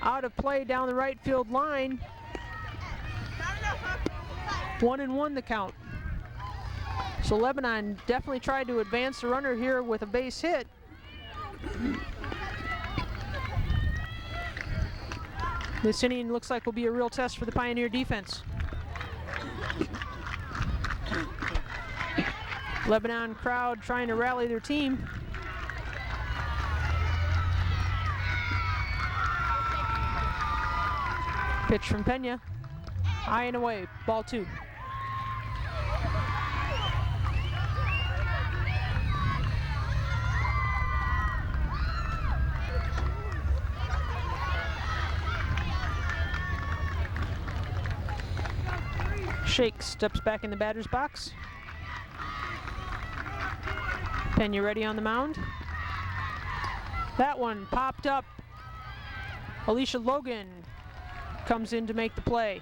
Speaker 2: out of play down the right field line. 1-1 the count. So Lebanon definitely tried to advance the runner here with a base hit. This inning looks like will be a real test for the Pioneer defense. Lebanon crowd trying to rally their team. Pitch from Pena. High and away, ball 2. Shake steps back in the batter's box. Pena ready on the mound. That one popped up. Alicia Logan comes in to make the play.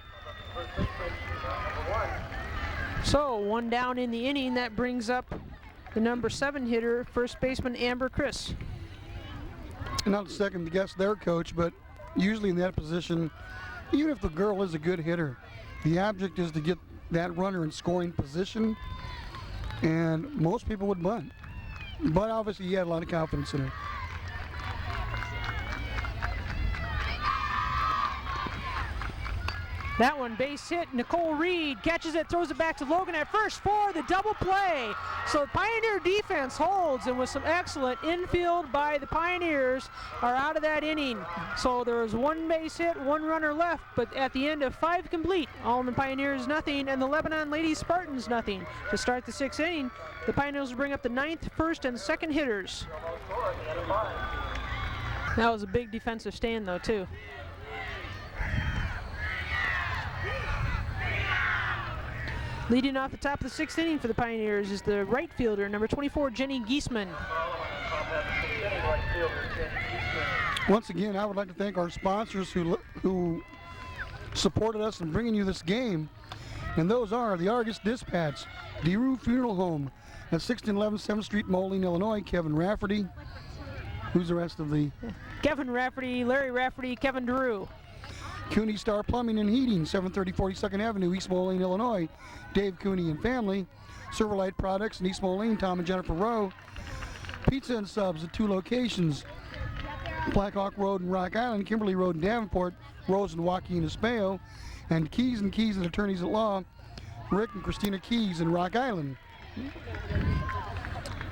Speaker 2: So 1 down in the inning. That brings up the number 7 hitter, first baseman Amber Chris.
Speaker 3: Not to second guess their coach, but usually in that position, even if the girl is a good hitter, the object is to get that runner in scoring position, and most people would bunt. But obviously he had a lot of confidence in her.
Speaker 2: That one base hit. Nicole Reed catches it, throws it back to Logan at first for the double play. So the Pioneer defense holds, and with some excellent infield by the Pioneers are out of that inning. So there was 1 base hit, 1 runner left, but at the end of 5 complete, Alleman Pioneers nothing and the Lebanon Ladies Spartans nothing. To start the 6th inning, the Pioneers will bring up the 9th, 1st, and 2nd hitters. That was a big defensive stand though too. Leading off the top of the 6th inning for the Pioneers is the right fielder, number 24, Jenny Giesman.
Speaker 3: Once again, I would like to thank our sponsors who supported us in bringing you this game. And those are the Argus Dispatch, DeRue Funeral Home at 1611 7th Street, Moline, Illinois, Kevin Rafferty. Who's the rest of the?
Speaker 2: Kevin Rafferty, Larry Rafferty, Kevin DeRue.
Speaker 3: Cooney Star Plumbing and Heating, 730 42nd Avenue, East Moline, Illinois. Dave Cooney and family. Silverlight Products in East Moline, Tom and Jennifer Rowe. Pizza and Subs at 2 locations. Blackhawk Road in Rock Island, Kimberly Road in Davenport, Rose and Joaquin Espejo. And Keys and Attorneys at Law, Rick and Christina Keys in Rock Island.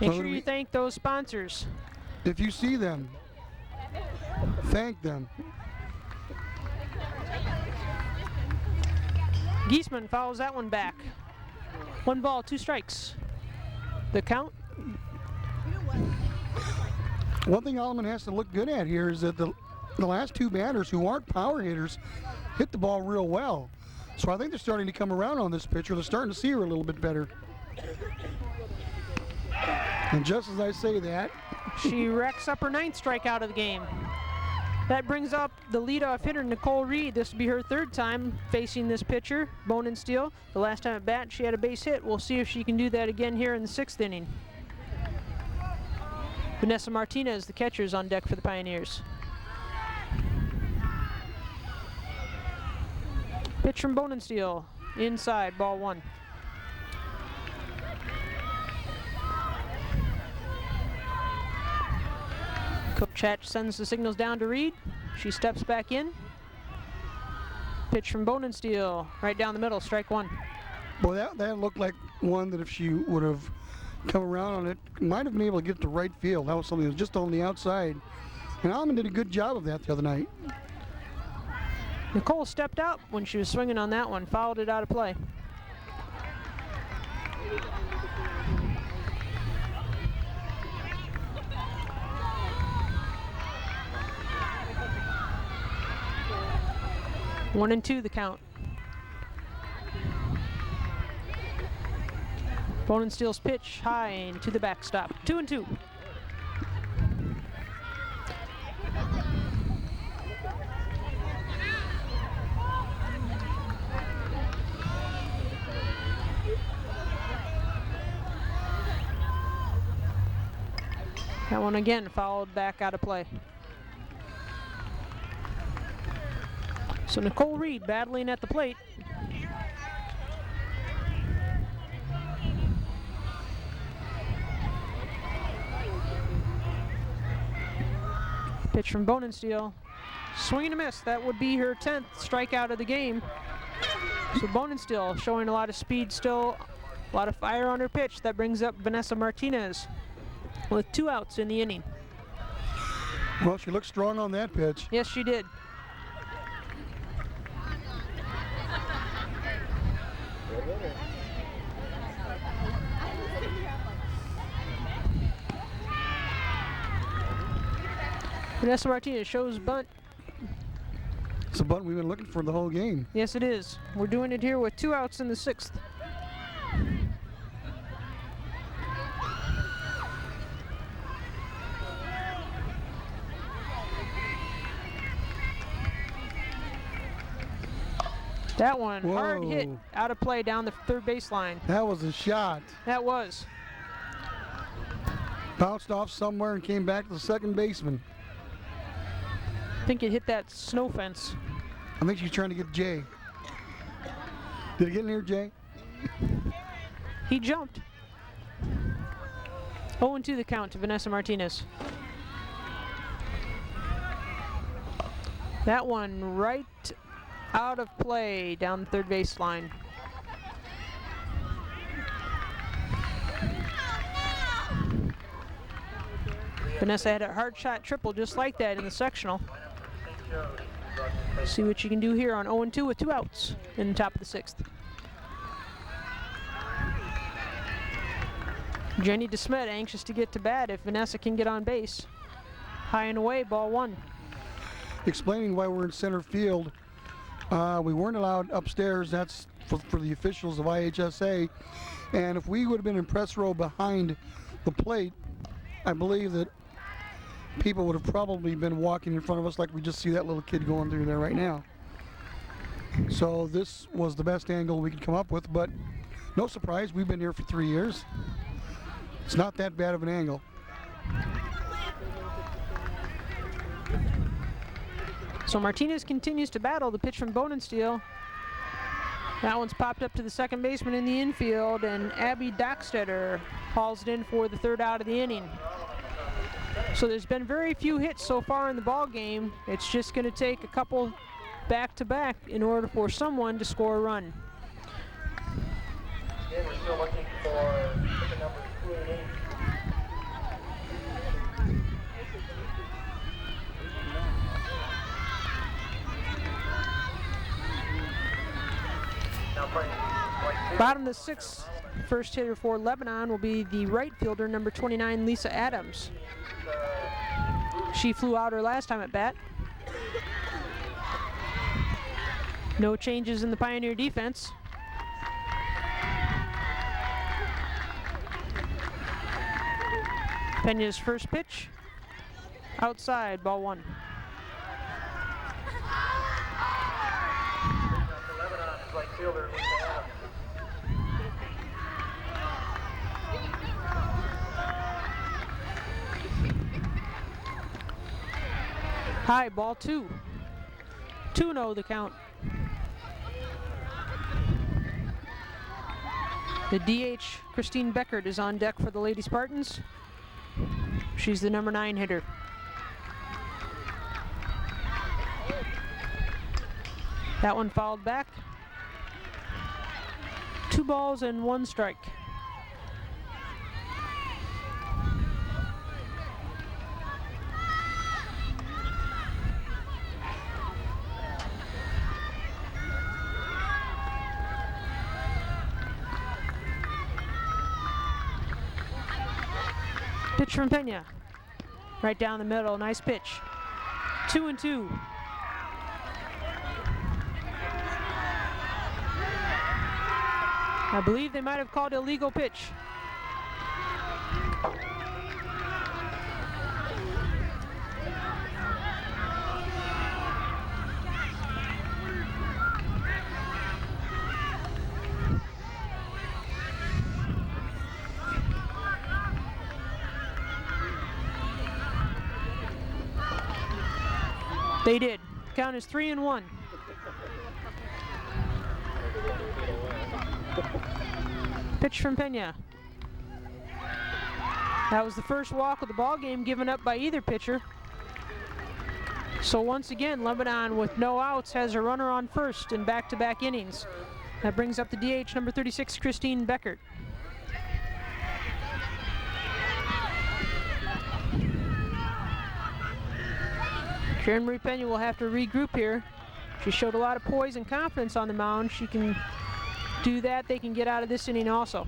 Speaker 2: Make sure you thank those sponsors.
Speaker 3: If you see them, thank them.
Speaker 2: Giesman fouls that one back. 1 ball, 2 strikes. The count.
Speaker 3: One thing Alleman has to look good at here is that the last 2 batters who aren't power hitters hit the ball real well. So I think they're starting to come around on this pitcher. They're starting to see her a little bit better. And just as I say that,
Speaker 2: she racks up her 9th strikeout of the game. That brings up the leadoff hitter, Nicole Reed. This will be her 3rd time facing this pitcher, Bone and Steel. The last time at bat, she had a base hit. We'll see if she can do that again here in the 6th inning. Vanessa Martinez, the catcher, is on deck for the Pioneers. Pitch from Bonensteel, inside, ball 1. Coach Hatch sends the signals down to Reed. She steps back in. Pitch from Bonensteel, right down the middle, strike 1.
Speaker 3: Boy, that looked like one that if she would have come around on it, might have been able to get to right field. That was something that was just on the outside. And Alleman did a good job of that the other night.
Speaker 2: Nicole stepped out when she was swinging on that one, fouled it out of play. One and 2 the count. Bonensteel's pitch high and to the backstop. 2 and 2. That one again fouled back out of play. So Nicole Reed battling at the plate. Pitch from Bonensteel. Swing and a miss. That would be her 10th strikeout of the game. So Bonensteel showing a lot of speed still, a lot of fire on her pitch. That brings up Vanessa Martinez with 2 outs in the inning.
Speaker 3: Well, she looked strong on that pitch.
Speaker 2: Yes, she did. Vanessa Martinez shows bunt.
Speaker 3: It's a bunt we've been looking for the whole game.
Speaker 2: Yes, it is. We're doing it here with 2 outs in the 6th. That one,
Speaker 3: Whoa.
Speaker 2: hard hit, out of play down the third baseline.
Speaker 3: That was a shot.
Speaker 2: That was.
Speaker 3: Bounced off somewhere and came back to the second baseman.
Speaker 2: I think it hit that snow fence.
Speaker 3: I think she's trying to get Jay. Did it get near Jay?
Speaker 2: He jumped. 0-2 the count to Vanessa Martinez. That one right out of play down the third baseline. Vanessa had a hard shot triple just like that in the sectional. See what you can do here on 0-2 with 2 outs in the top of the 6th. Jenny DeSmet anxious to get to bat if Vanessa can get on base. High and away, ball 1.
Speaker 3: Explaining why we're in center field. We weren't allowed upstairs. That's for the officials of IHSA. And if we would have been in press row behind the plate, I believe that people would have probably been walking in front of us like we just see that little kid going through there right now. So this was the best angle we could come up with, but no surprise, we've been here for 3 years. It's not that bad of an angle.
Speaker 2: So Martinez continues to battle the pitch from Bonensteel. That one's popped up to the second baseman in the infield, and Abby Dockstetter hauls it in for the 3rd out of the inning. So there's been very few hits so far in the ball game. It's just going to take a couple back-to-back in order for someone to score a run.
Speaker 1: Again, we're still looking for the number 2 and 8.
Speaker 2: Bottom of the 6th, first hitter for Lebanon will be the right fielder, number 29, Lisa Adams. She flew out her last time at bat. No changes in the Pioneer defense. Pena's first pitch, outside, ball 1.
Speaker 1: Lebanon is right fielder Lisa Adams.
Speaker 2: High, ball 2. 2-0 the count. The DH, Christine Beckert, is on deck for the Lady Spartans. She's the number 9 hitter. That one fouled back. 2 balls and 1 strike. Pitch from Pena. Right down the middle, nice pitch. 2-2. I believe they might have called a legal pitch. They did. Count is 3-1. Pitch from Pena. That was the first walk of the ball game given up by either pitcher. So once again, Lebanon with no outs has a runner on first in back-to-back innings. That brings up the DH, number 36, Christine Beckert. Karen Marie Pena will have to regroup here. She showed a lot of poise and confidence on the mound. She can do that. They can get out of this inning also.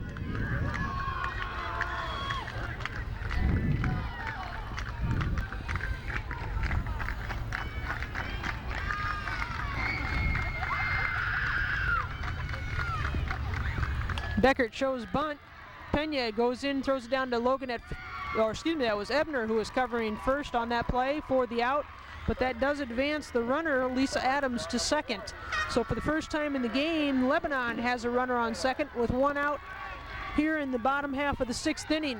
Speaker 2: Beckert shows bunt. Pena goes in, throws it down to Logan that was Ebner who was covering first on that play for the out. But that does advance the runner, Lisa Adams, to second. So for the first time in the game, Lebanon has a runner on second with 1 out here in the bottom half of the 6th inning.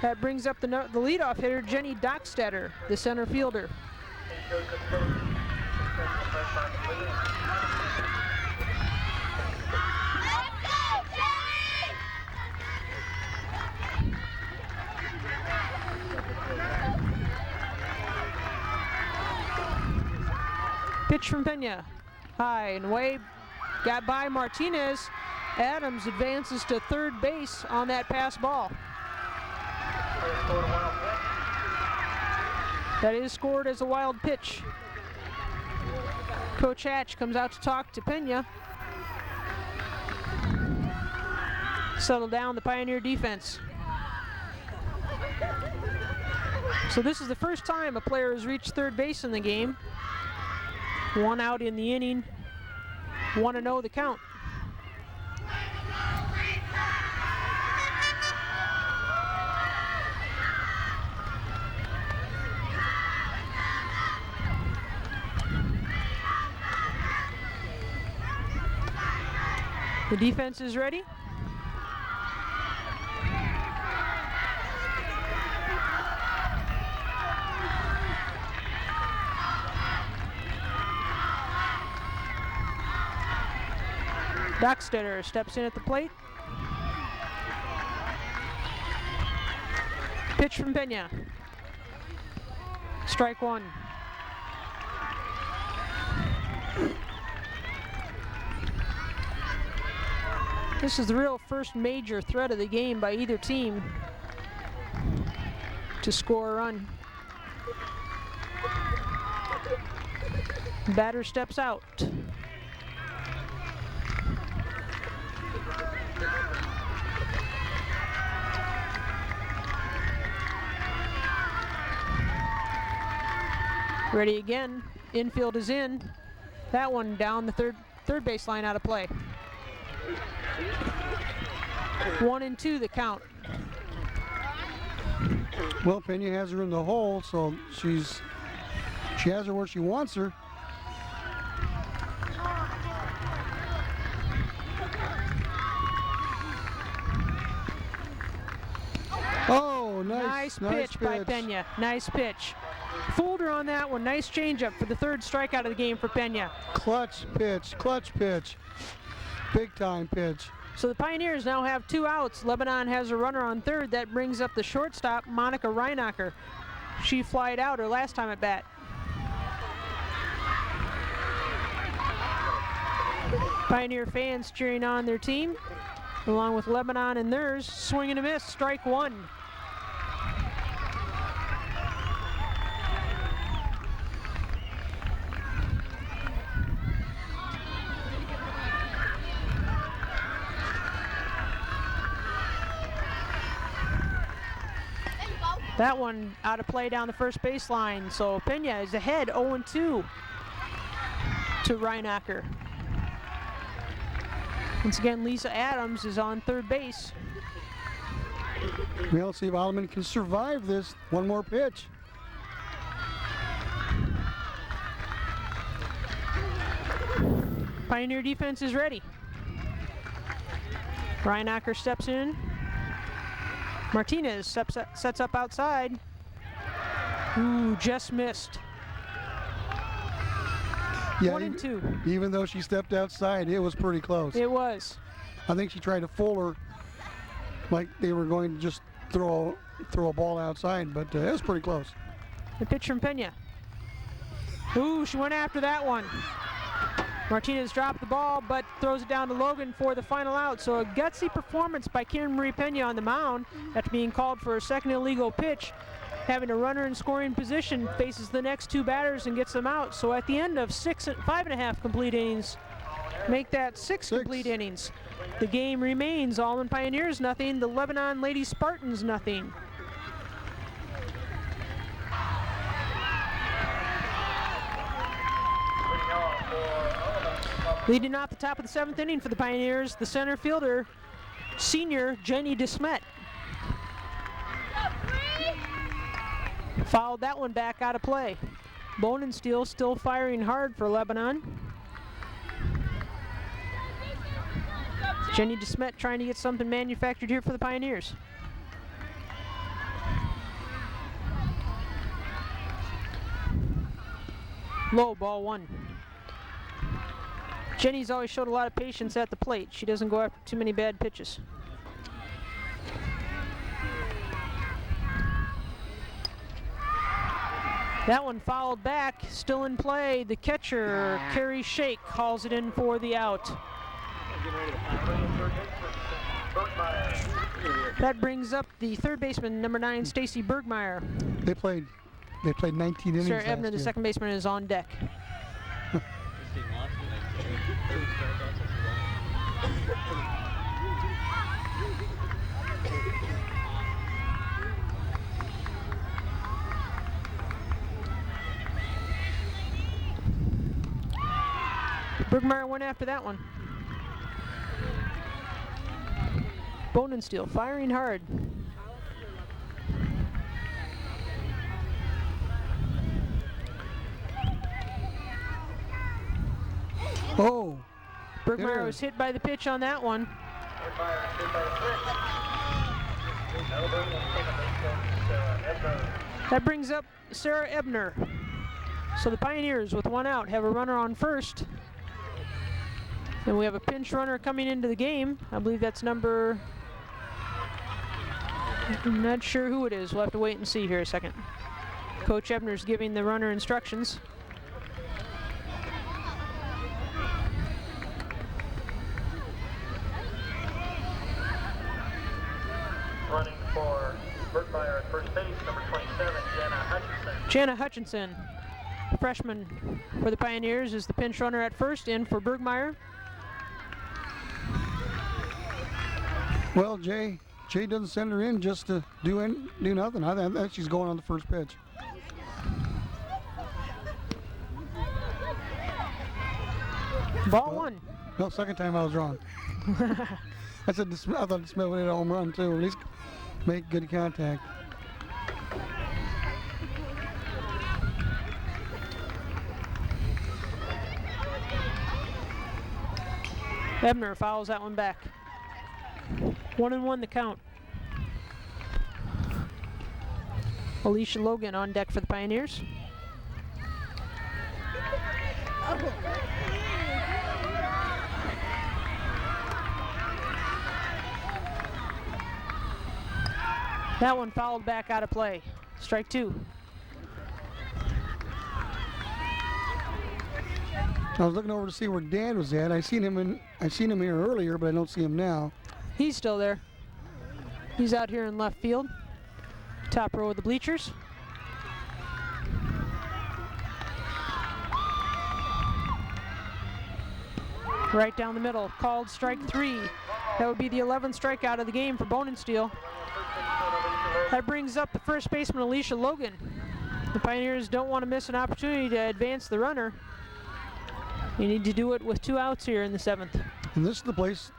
Speaker 2: That brings up the leadoff hitter, Jenny Dockstetter, the center fielder. Pitch from Pena, high and away, got by Martinez. Adams advances to third base on that pass ball. That is scored as a wild pitch. Coach Hatch comes out to talk to Pena. Settle down the Pioneer defense. So this is the first time a player has reached third base in the game. 1 out in the inning, 1-0 the count. The defense is ready. Dockstetter steps in at the plate. Pitch from Pena. Strike 1. This is the real first major threat of the game by either team to score a run. Batter steps out. Ready again. Infield is in. That one down the third base line out of play. 1-2 the count.
Speaker 3: Well, Pena has her in the hole, so she has her where she wants her. Oh, nice
Speaker 2: pitch by Pena. Nice pitch. Fooled her on that one. Nice changeup for the third strikeout of the game for Pena.
Speaker 3: Clutch pitch. Big time pitch.
Speaker 2: So the Pioneers now have 2 outs. Lebanon has a runner on third. That brings up the shortstop, Monica Reinacher. She flied out her last time at bat. Pioneer fans cheering on their team, along with Lebanon and theirs. Swing and a miss, strike 1. That one out of play down the first baseline, so Pena is ahead 0-2 to Reinacher. Once again, Lisa Adams is on third base.
Speaker 3: We'll see if Alleman can survive this. One more pitch.
Speaker 2: Pioneer defense is ready. Reinacher steps in. Martinez sets up outside. Ooh, just missed.
Speaker 3: Yeah,
Speaker 2: 1-2.
Speaker 3: Even though she stepped outside, it was pretty close.
Speaker 2: It was.
Speaker 3: I think she tried to fool her like they were going to just throw a ball outside, but it was pretty close.
Speaker 2: The pitch from Pena. Ooh, she went after that one. Martinez dropped the ball, but throws it down to Logan for the final out. So a gutsy performance by Karen Marie Pena on the mound after being called for a second illegal pitch. Having a runner in scoring position, faces the next 2 batters and gets them out. So at the end of 5.5 complete innings, make that 6 complete innings. The game remains Alleman Pioneers nothing, the Lebanon Lady Spartans nothing. Leading off the top of the 7th inning for the Pioneers, the center fielder, senior Jenny DeSmet. Fouled that one back out of play. Bonensteel still firing hard for Lebanon. Jenny DeSmet trying to get something manufactured here for the Pioneers. Low, ball 1. Jenny's always showed a lot of patience at the plate. She doesn't go after too many bad pitches. That one fouled back, still in play. The catcher, Carrie Shake, calls it in for the out. That brings up the third baseman, number 9, Stacy Bergmeyer.
Speaker 3: They played 19 innings.
Speaker 2: Sarah Ebner, the second baseman, is on deck. Bergmeyer went after that one. Bonensteel firing hard.
Speaker 3: Oh!
Speaker 2: Bergmeyer was hit by the pitch on that one. That brings up Sarah Ebner. So the Pioneers, with 1 out, have a runner on first. And we have a pinch runner coming into the game. I believe that's number... I'm not sure who it is. We'll have to wait and see here a second. Coach Ebner's giving the runner instructions.
Speaker 1: Running for Bergmeyer at first base, number 27, Jana Hutchinson.
Speaker 2: Jana Hutchinson, freshman for the Pioneers, is the pinch runner at first, in for Bergmeyer.
Speaker 3: Well, Jay doesn't send her in just to do nothing. I think she's going on the first pitch.
Speaker 2: Ball 1.
Speaker 3: No, second time I was wrong. I thought DeSmet would hit a home run too. At least make good contact.
Speaker 2: Ebner fouls that one back. 1-1 the count. Alicia Logan on deck for the Pioneers. That one fouled back out of play. Strike 2.
Speaker 3: I was looking over to see where Dan was at. I seen him here earlier, but I don't see him now.
Speaker 2: He's still there. He's out here in left field. Top row of the bleachers. Right down the middle, called strike 3. That would be the 11th strikeout of the game for Bone and Steel. That brings up the first baseman, Alicia Logan. The Pioneers don't want to miss an opportunity to advance the runner. You need to do it with 2 outs here in the 7th.
Speaker 3: And this is the place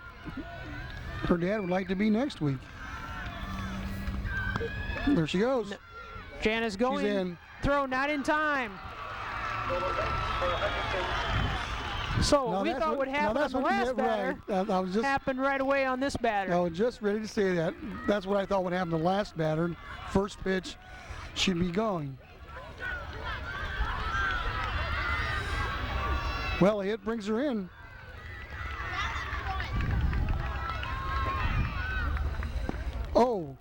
Speaker 3: her dad would like to be next week. There she goes.
Speaker 2: Jana's going.
Speaker 3: She's in.
Speaker 2: Throw not in time. So
Speaker 3: Now
Speaker 2: we thought would happen on the last batter.
Speaker 3: Right. I was just
Speaker 2: happened right away on this batter.
Speaker 3: I was just ready to say that. That's what I thought would happen the last batter. First pitch, she'd be going. Well, a hit brings her in. Oh.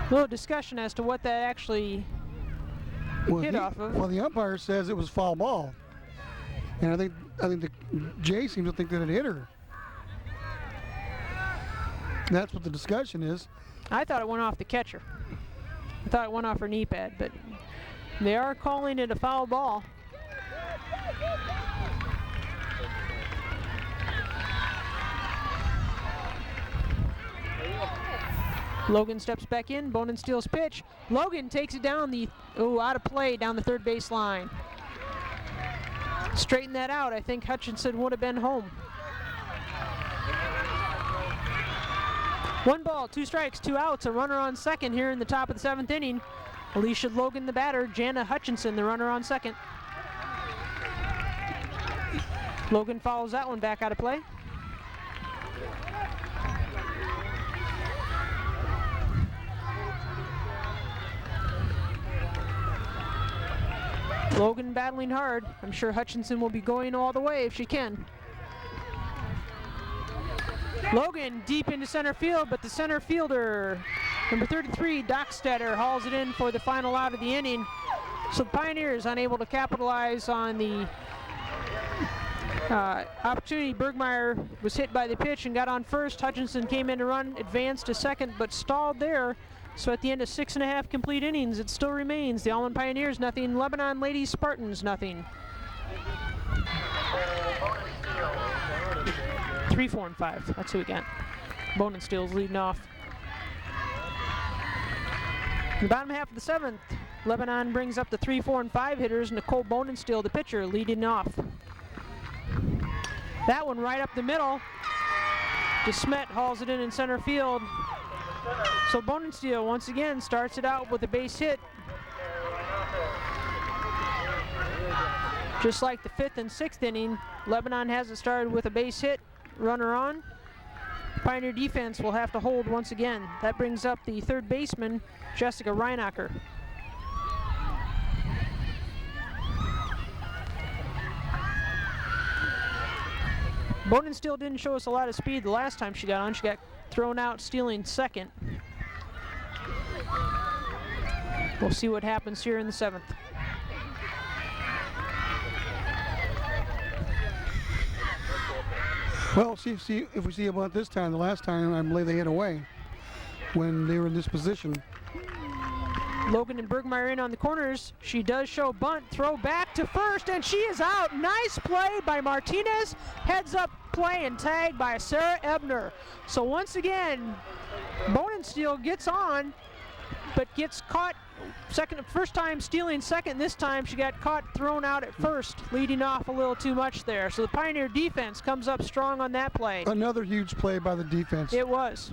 Speaker 2: A little discussion as to what that actually hit off of.
Speaker 3: Well, the umpire says it was foul ball, and I think the Jay seems to think that it hit her. That's what the discussion is.
Speaker 2: I thought it went off the catcher. I thought it went off her knee pad, but they are calling it a foul ball. Logan steps back in, Bone and Steel's pitch. Logan takes it down out of play down the third base line. Straighten that out, I think Hutchinson would have been home. 1 ball, 2 strikes, 2 outs, a runner on second here in the top of the 7th inning. Alicia Logan the batter, Jana Hutchinson the runner on second. Logan follows that one back out of play. Logan battling hard. I'm sure Hutchinson will be going all the way if she can. Logan deep into center field, but the center fielder, number 33, Dockstetter, hauls it in for the final out of the inning. So the Pioneers unable to capitalize on the opportunity. Bergmeyer was hit by the pitch and got on first. Hutchinson came in to run, advanced to second, but stalled there. So at the end of 6.5 complete innings, it still remains the Alleman Pioneers nothing, Lebanon Ladies Spartans nothing. 3, 4, and 5. That's who we got. Bone and Steel's leading off. In the bottom half of the 7th, Lebanon brings up the 3, 4, and 5 hitters. Nicole Bone and Steel, the pitcher, leading off. That one right up the middle. DeSmet hauls it in center field. So Bone and Steel once again starts it out with a base hit. Just like the 5th and 6th inning, Lebanon has it started with a base hit, runner on. Pioneer defense will have to hold once again. That brings up the 3rd baseman, Jessica Reinacher. Bone and Steel didn't show us a lot of speed the last time she got on. She got thrown out stealing second. We'll see what happens here in the 7th.
Speaker 3: Well, see if we see about this time. The last time, I believe they hit away when they were in this position.
Speaker 2: Logan and Bergmeyer in on the corners. She does show bunt, throw back to first, and she is out. Nice play by Martinez. Heads up play and tag by Sarah Ebner. So once again, Bone and Steel gets on, but gets caught first time stealing second. This time she got caught thrown out at first, leading off a little too much there. So the Pioneer defense comes up strong on that play.
Speaker 3: Another huge play by the defense.
Speaker 2: It was.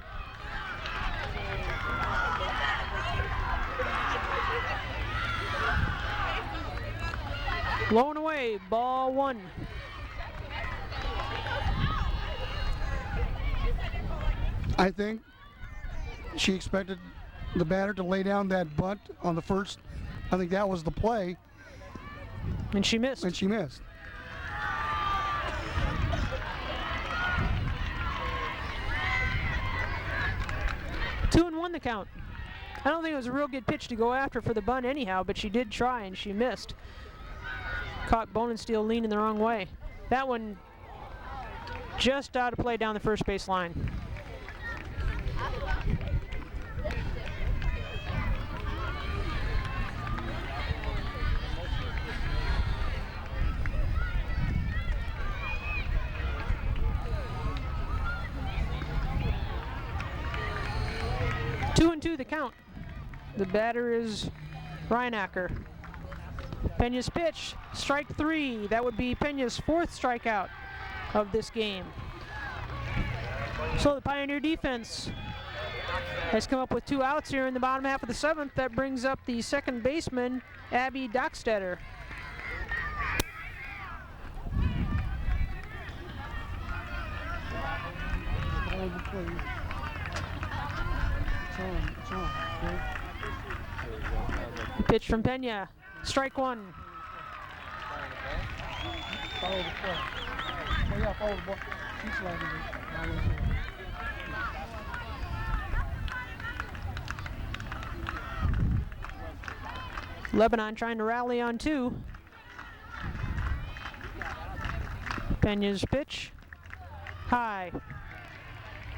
Speaker 2: Blown away, ball 1.
Speaker 3: I think she expected the batter to lay down that bunt on the first. I think that was the play.
Speaker 2: And she missed.
Speaker 3: And she missed.
Speaker 2: Two and one the count. I don't think it was a real good pitch to go after for the bunt anyhow, but she did try and she missed. Caught Bonensteel leaning the wrong way. That one just out of play down the first base line. Two and two the count. The batter is Rheinacker. Pena's pitch, strike three. That would be Pena's fourth strikeout of this game. So the Pioneer defense has come up with 2 outs here in the bottom half of the 7th. That brings up the second baseman, Abby Dockstetter. Pitch from Pena, strike one.
Speaker 3: Follow the play. Oh yeah, follow the ball. She's sliding it.
Speaker 2: Lebanon trying to rally on 2. Pena's pitch, high,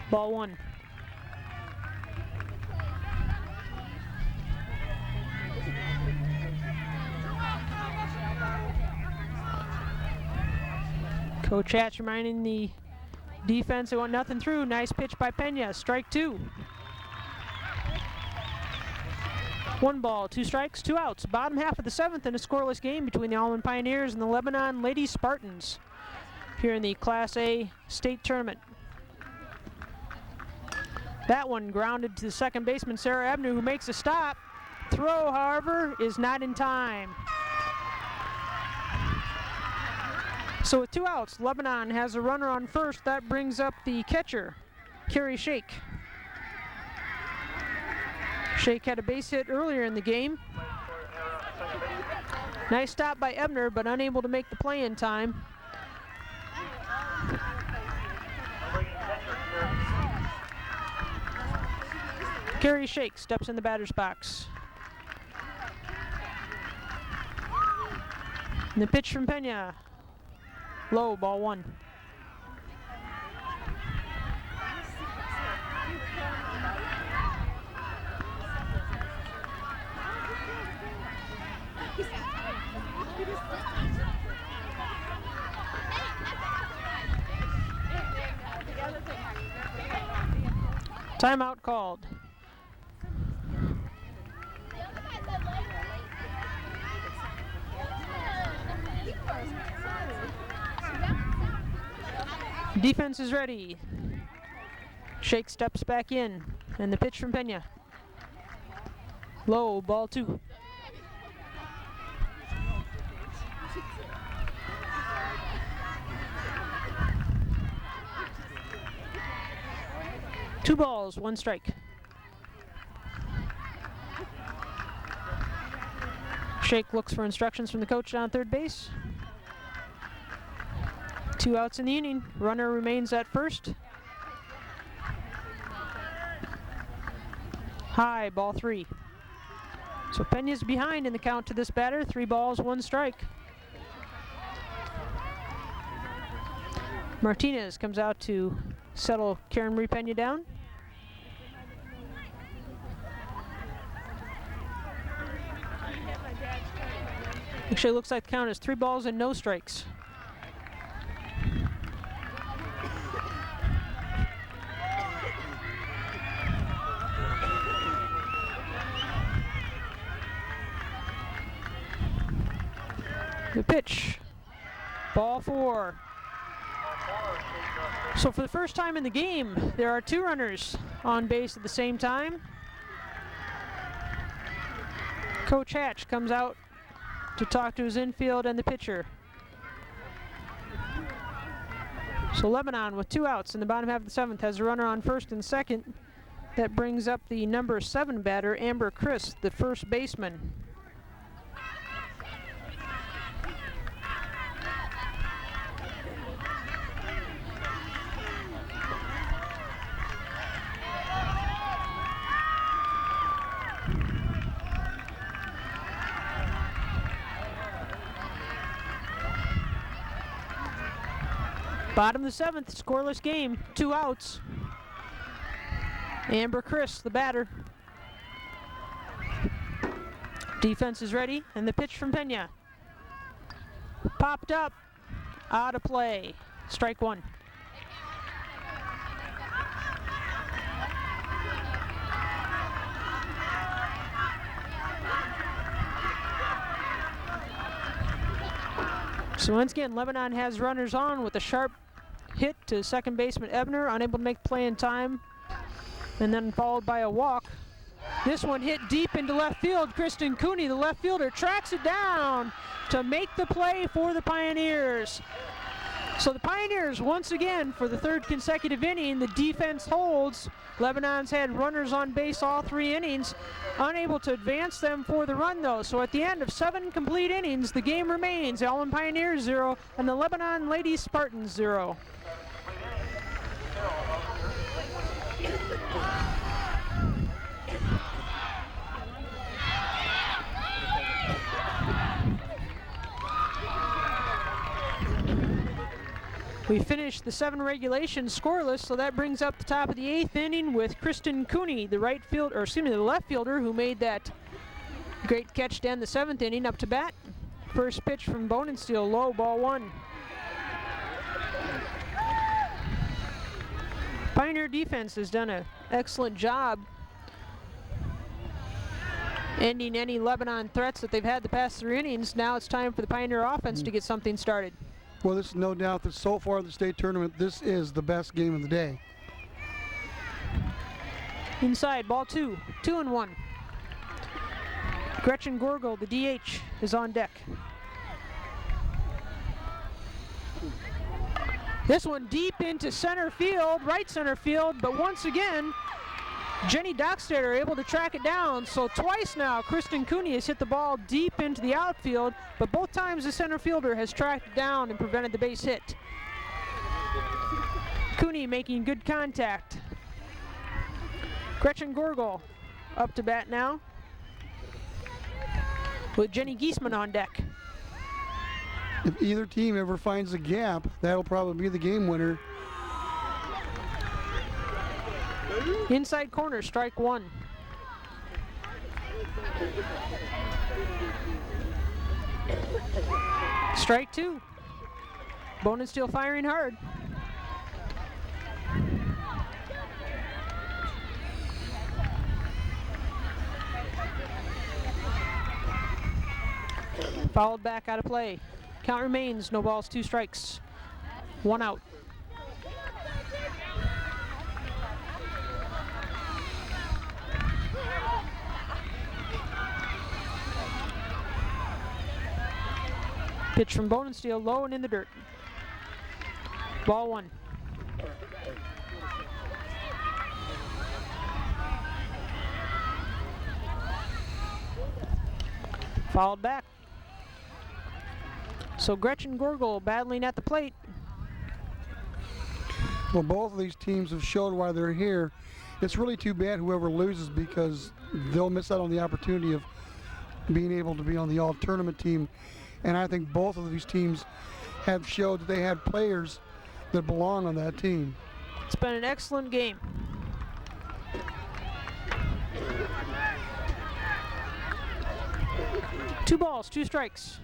Speaker 2: ball 1. Coach Hatch reminding the defense they want nothing through. Nice pitch by Pena, strike 2. 1 ball, 2 strikes, 2 outs. Bottom half of the 7th in a scoreless game between the Alleman Pioneers and the Lebanon Lady Spartans here in the Class A state tournament. That one grounded to the second baseman, Sarah Ebner, who makes a stop. Throw, however, is not in time. So with 2 outs, Lebanon has a runner on first. That brings up the catcher, Carrie Shake. Shake had a base hit earlier in the game. Nice stop by Ebner, but unable to make the play in time. Carrie Shake steps in the batter's box. And the pitch from Pena. Low, ball 1. Timeout called. Defense is ready. Shake steps back in, and the pitch from Pena. Low, ball 2. Two balls, 1 strike. Shake looks for instructions from the coach down third base. 2 outs in the inning. Runner remains at first. High, ball 3. So Pena's behind in the count to this batter. 3 balls, 1 strike. Martinez comes out to settle Karen Marie Pena down. Actually, it looks like the count is 3 balls and no strikes. The pitch, ball 4. So for the first time in the game, there are 2 runners on base at the same time. Coach Hatch comes out to talk to his infield and the pitcher. So Lebanon with 2 outs in the bottom half of the 7th has a runner on first and second. That brings up the number 7 batter, Amber Chris, the first baseman. Bottom of the 7th, scoreless game, 2 outs. Amber Chris, the batter. Defense is ready, and the pitch from Pena. Popped up, out of play. Strike 1. So once again, Lebanon has runners on with a sharp hit to second baseman Ebner, unable to make play in time, and then followed by a walk. This one hit deep into left field. Kristen Cooney, the left fielder, tracks it down to make the play for the Pioneers. So the Pioneers, once again, for the 3rd consecutive inning, the defense holds. Lebanon's had runners on base all 3 innings, unable to advance them for the run, though. So at the end of 7 complete innings, the game remains Alleman Pioneers 0 and the Lebanon Lady Spartans 0. We finished the 7 regulation scoreless, so that brings up the top of the 8th inning with Kristen Cooney, the the left fielder, who made that great catch to end the 7th inning, up to bat. First pitch from Bonensteel, low, ball 1. Pioneer defense has done an excellent job ending any Lebanon threats that they've had the past 3 innings. Now it's time for the Pioneer offense to get something started.
Speaker 3: Well, there's no doubt that so far in the state tournament, this is the best game of the day.
Speaker 2: Inside, ball 2, 2-1. Gretchen Gorgel, the DH, is on deck. This one deep into center field, right center field, but once again, Jenny Dockstader able to track it down. So twice now, Kristen Cooney has hit the ball deep into the outfield, but both times the center fielder has tracked it down and prevented the base hit. Cooney making good contact. Gretchen Gorgel up to bat now, with Jenny Giesman on deck.
Speaker 3: If either team ever finds a gap, that'll probably be the game winner.
Speaker 2: Inside corner, strike 1. Strike 2. Bonensteel firing hard. Fouled back, out of play. Count remains, no balls, 2 strikes. 1 out. Pitch from Bonensteel, low and in the dirt. Ball 1. Fouled back. So Gretchen Gorgel battling at the plate.
Speaker 3: Well, both of these teams have showed why they're here. It's really too bad whoever loses, because they'll miss out on the opportunity of being able to be on the all-tournament team. And I think both of these teams have showed that they had players that belong on that team.
Speaker 2: It's been an excellent game. Two balls, 2 strikes.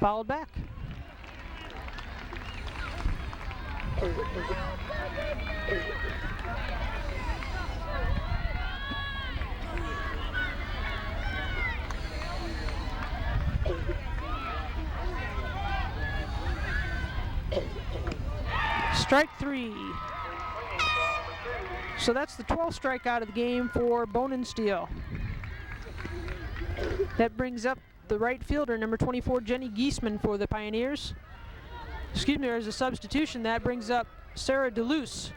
Speaker 2: Fouled back. Strike 3. So that's the 12th strikeout of the game for Bonensteel. That brings up the right fielder, number 24, Jenny Giesman, for the Pioneers. Excuse me, there's a substitution. That brings up Sarah DeLuce.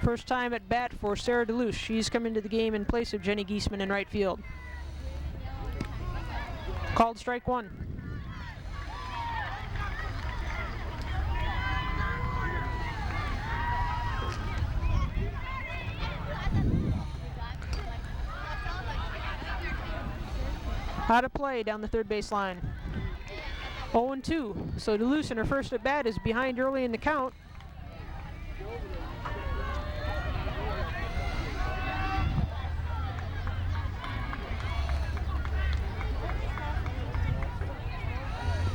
Speaker 2: First time at bat for Sarah DeLuce. She's come into the game in place of Jenny Giesman in right field. Called strike 1. Out of play down the third base line. 0-2. So Duluth in her first at bat is behind early in the count.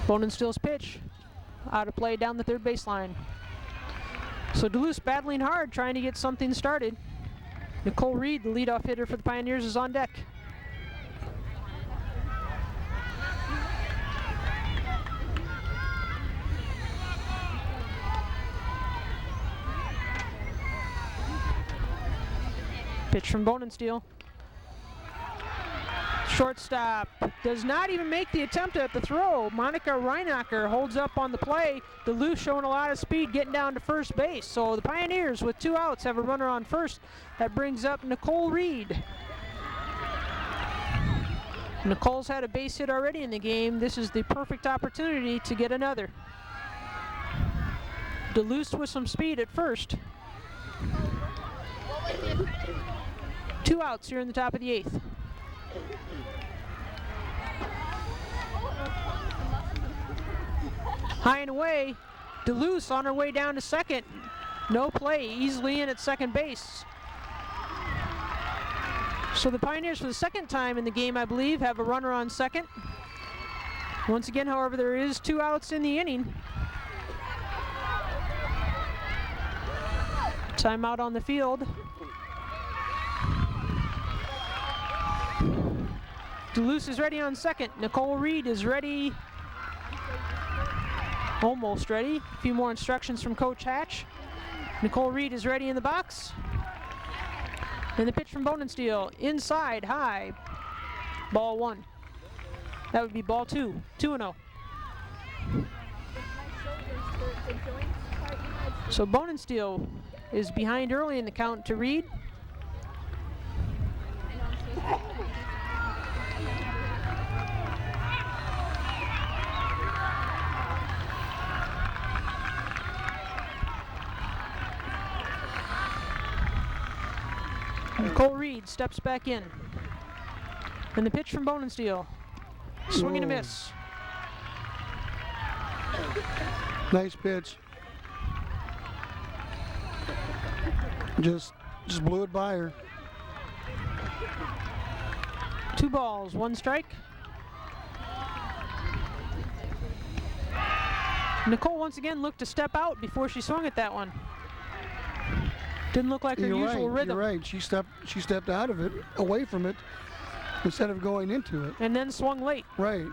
Speaker 2: Bonenstill's pitch out of play down the third baseline. So Duluth battling hard, trying to get something started. Nicole Reed, the leadoff hitter for the Pioneers, is on deck. Pitch from Bonenstill. Shortstop does not even make the attempt at the throw. Monica Reinacher holds up on the play. Duluth showing a lot of speed getting down to first base. So the Pioneers with 2 outs have a runner on first. That brings up Nicole Reed. Nicole's had a base hit already in the game. This is the perfect opportunity to get another. Duluth with some speed at first. 2 outs here in the top of the 8th. High and away, Duluth on her way down to second. No play, easily in at second base. So the Pioneers, for the second time in the game, I believe, have a runner on second. Once again, however, there is 2 outs in the inning. Timeout on the field. Duluth is ready on second. Nicole Reed is ready. Almost ready. A few more instructions from Coach Hatch. Nicole Reed is ready in the box. And the pitch from Bonenstill. Inside, high. Ball 1. That would be ball 2. 2-0. So Bonenstill is behind early in the count to Reed. Nicole Reed steps back in. And the pitch from Bonenstill. Swing and a miss.
Speaker 3: Nice pitch. Just blew it by her.
Speaker 2: 2 balls, 1 strike. Nicole once again looked to step out before she swung at that one. Didn't look like her usual rhythm.
Speaker 3: You're right. She stepped out of it, away from it, instead of going into it.
Speaker 2: And then swung late.
Speaker 3: Right.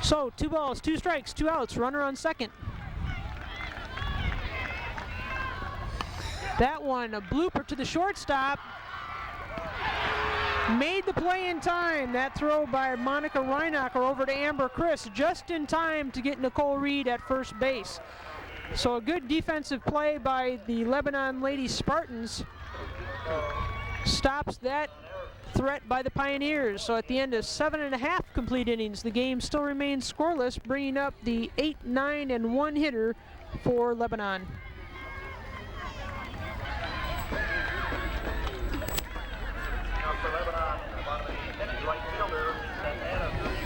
Speaker 2: So 2 balls, 2 strikes, 2 outs. Runner on second. That one, a blooper to the shortstop. Made the play in time. That throw by Monica Reinacher over to Amber Chris, just in time to get Nicole Reed at first base. So a good defensive play by the Lebanon Lady Spartans stops that threat by the Pioneers. So at the end of 7.5 complete innings, the game still remains scoreless, bringing up the 8, 9, and 1 hitter for Lebanon.
Speaker 1: Now for Lebanon, bottom of the 10th, right fielder, Lisa Adams.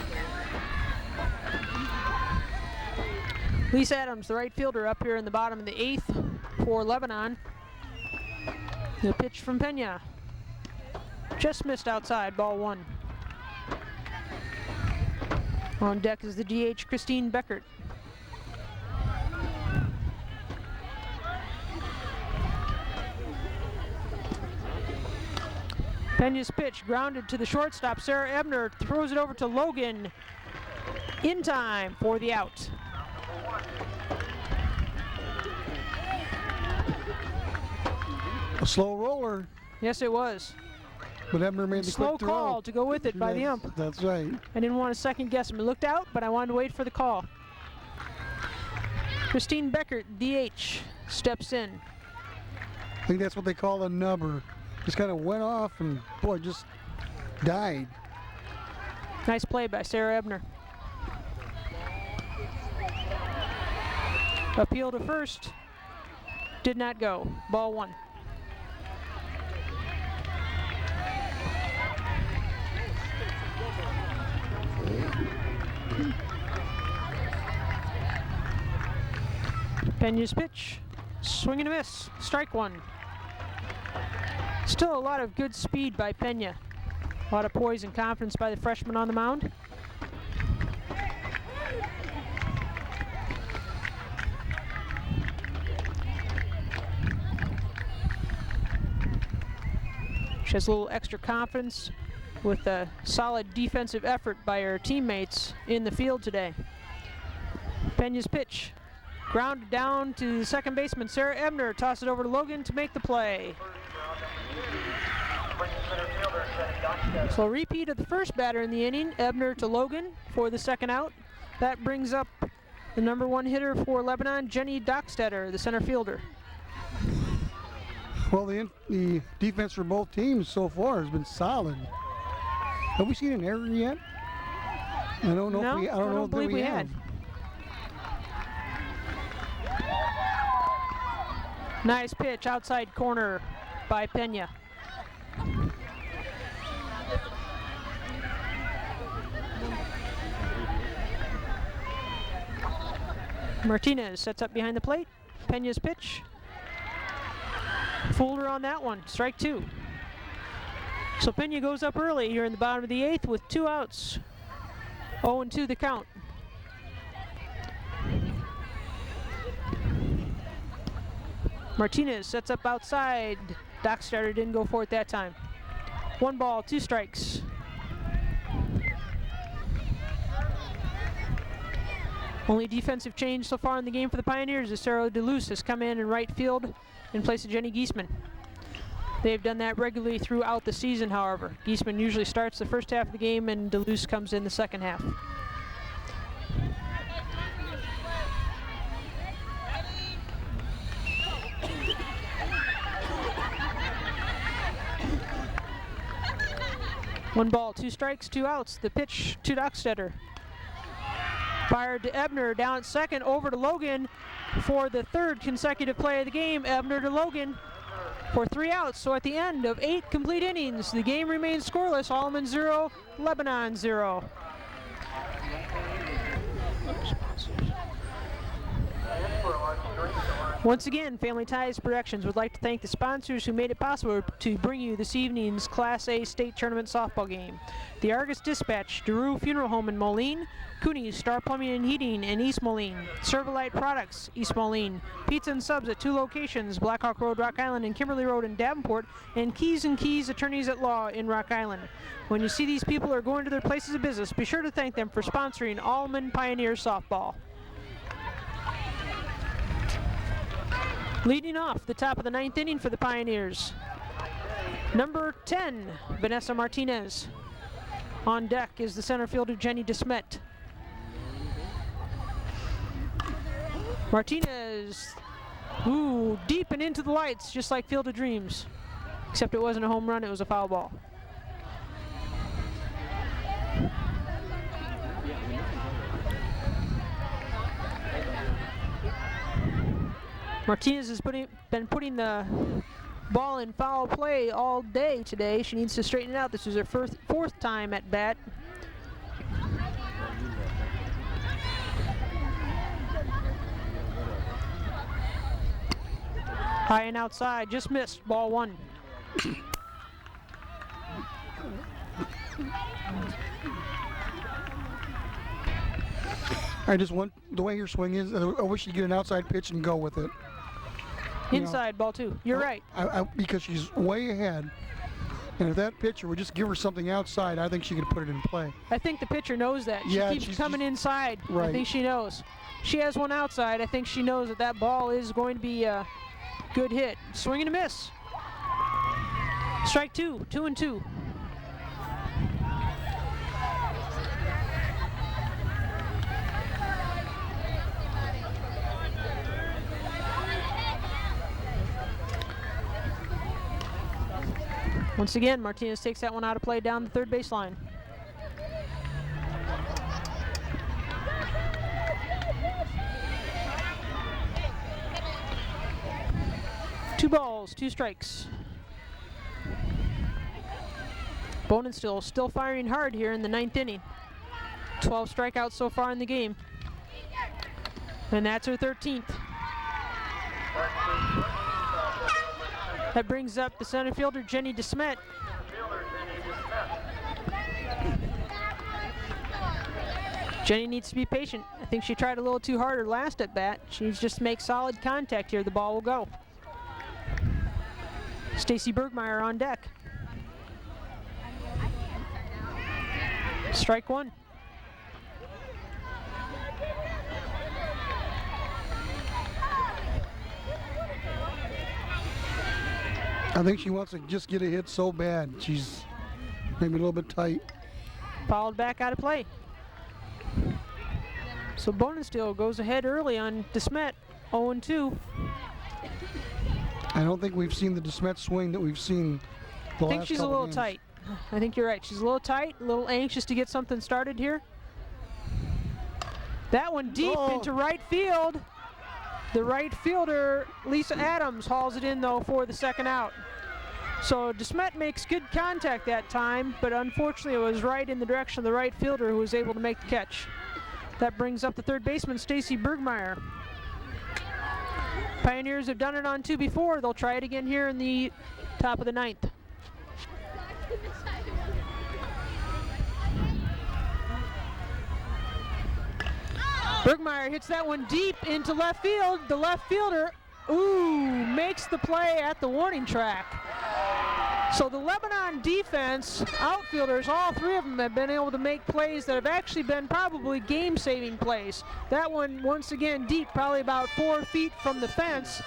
Speaker 2: Lisa Adams, the right fielder, up here in the bottom of the 8th for Lebanon. The pitch from Pena. Just missed outside, ball 1. On deck is the DH, Christine Beckert. Pena's pitch grounded to the shortstop. Sarah Ebner throws it over to Logan in time for the out.
Speaker 3: A slow roller.
Speaker 2: Yes, it was.
Speaker 3: But Ebner made the
Speaker 2: Slow
Speaker 3: quick throw.
Speaker 2: call to go with it by the ump.
Speaker 3: That's right.
Speaker 2: I didn't want to second guess him. I looked out, but I wanted to wait for the call. Christine Beckert, DH, steps in.
Speaker 3: I think that's what they call a nubber. Just kind of went off and, boy, just died.
Speaker 2: Nice play by Sarah Ebner. Appeal to first. Did not go. Ball 1. Pena's pitch, swing and a miss, strike one. Still a lot of good speed by Pena. A lot of poise and confidence by the freshman on the mound. She has a little extra confidence with a solid defensive effort by her teammates in the field today. Pena's pitch, grounded down to the second baseman, Sarah Ebner, tosses it over to Logan to make the play. So a repeat of the first batter in the inning, Ebner to Logan for the second out. That brings up the number one hitter for Lebanon, Jenny Dockstetter, the center fielder.
Speaker 3: Well, the defense for both teams so far has been solid. Have we seen an error yet? I don't know.
Speaker 2: No,
Speaker 3: I don't know
Speaker 2: believe
Speaker 3: that we have.
Speaker 2: had. Nice pitch outside corner by Pena. Martinez sets up behind the plate. Pena's pitch. Fooled her on that one. Strike two. So Pena goes up early here in the bottom of the eighth with 2 outs. 0-2 the count. Martinez sets up outside. Dockstetter didn't go for it that time. 1 ball, 2 strikes. Only defensive change so far in the game for the Pioneers is Sarah DeLuce has come in right field in place of Jenny Giesman. They've done that regularly throughout the season, however. Giesman usually starts the first half of the game and DeLuce comes in the second half. One ball, 2 strikes, 2 outs. The pitch to Dockstetter. Fired to Ebner, down at second, over to Logan for the 3rd consecutive play of the game. Ebner to Logan for 3 outs. So at the end of 8 complete innings, the game remains scoreless. Alleman 0, Lebanon 0. Once again, Family Ties Productions would like to thank the sponsors who made it possible to bring you this evening's Class A State Tournament softball game. The Argus Dispatch, Daru Funeral Home in Moline, Cooney's Star Plumbing and Heating in East Moline, Servalite Products, East Moline, Pizza and Subs at 2 locations, Blackhawk Road, Rock Island, and Kimberly Road in Davenport, and Keys and Keys Attorneys at Law in Rock Island. When you see these people are going to their places of business, be sure to thank them for sponsoring Alleman Pioneers softball. Leading off the top of the 9th inning for the Pioneers, number 10, Vanessa Martinez. On deck is the center fielder, Jenny DeSmet. Martinez, deep and into the lights, just like Field of Dreams. Except it wasn't a home run, it was a foul ball. Martinez has been putting the ball in foul play all day today. She needs to straighten it out. This is her 4th time at bat. High and outside, just missed, ball 1.
Speaker 3: I just want the way your swing is. I wish you'd get an outside pitch and go with it.
Speaker 2: Inside, ball 2. You're right.
Speaker 3: Because she's way ahead. And if that pitcher would just give her something outside, I think she could put it in play.
Speaker 2: I think the pitcher knows that. She keeps coming inside. Right. I think she knows. She has one outside. I think she knows that that ball is going to be a good hit. Swing and a miss. Strike 2, 2-2. Once again, Martinez takes that one out of play down the 3rd baseline. Two balls, 2 strikes. Bonenstill still firing hard here in the 9th inning. 12 strikeouts so far in the game. And that's her 13th. That brings up the center fielder, Jenny DeSmet. Jenny needs to be patient. I think she tried a little too hard her last at bat. She needs just to make solid contact here. The ball will go. Stacy Bergmeyer on deck. Strike one.
Speaker 3: I think she wants to just get a hit so bad. She's maybe a little bit tight.
Speaker 2: Fouled back out of play. So Bonenstiel goes ahead early on DeSmet, 0-2.
Speaker 3: I don't think we've seen the DeSmet swing that we've seen the last couple
Speaker 2: I think she's a little
Speaker 3: games.
Speaker 2: tight. I think you're right. She's a little tight, a little anxious to get something started here. That one deep into right field. The right fielder, Lisa Adams, hauls it in though for the second out. So DeSmet makes good contact that time, but unfortunately it was right in the direction of the right fielder who was able to make the catch. That brings up the third baseman, Stacy Bergmeyer. Pioneers have done it on two before. They'll try it again here in the top of the ninth. Bergmeyer hits that one deep into left field. The left fielder, makes the play at the warning track. So the Lebanon defense, outfielders, all three of them have been able to make plays that have actually been probably game-saving plays. That one, once again, deep, probably about 4 feet from the fence,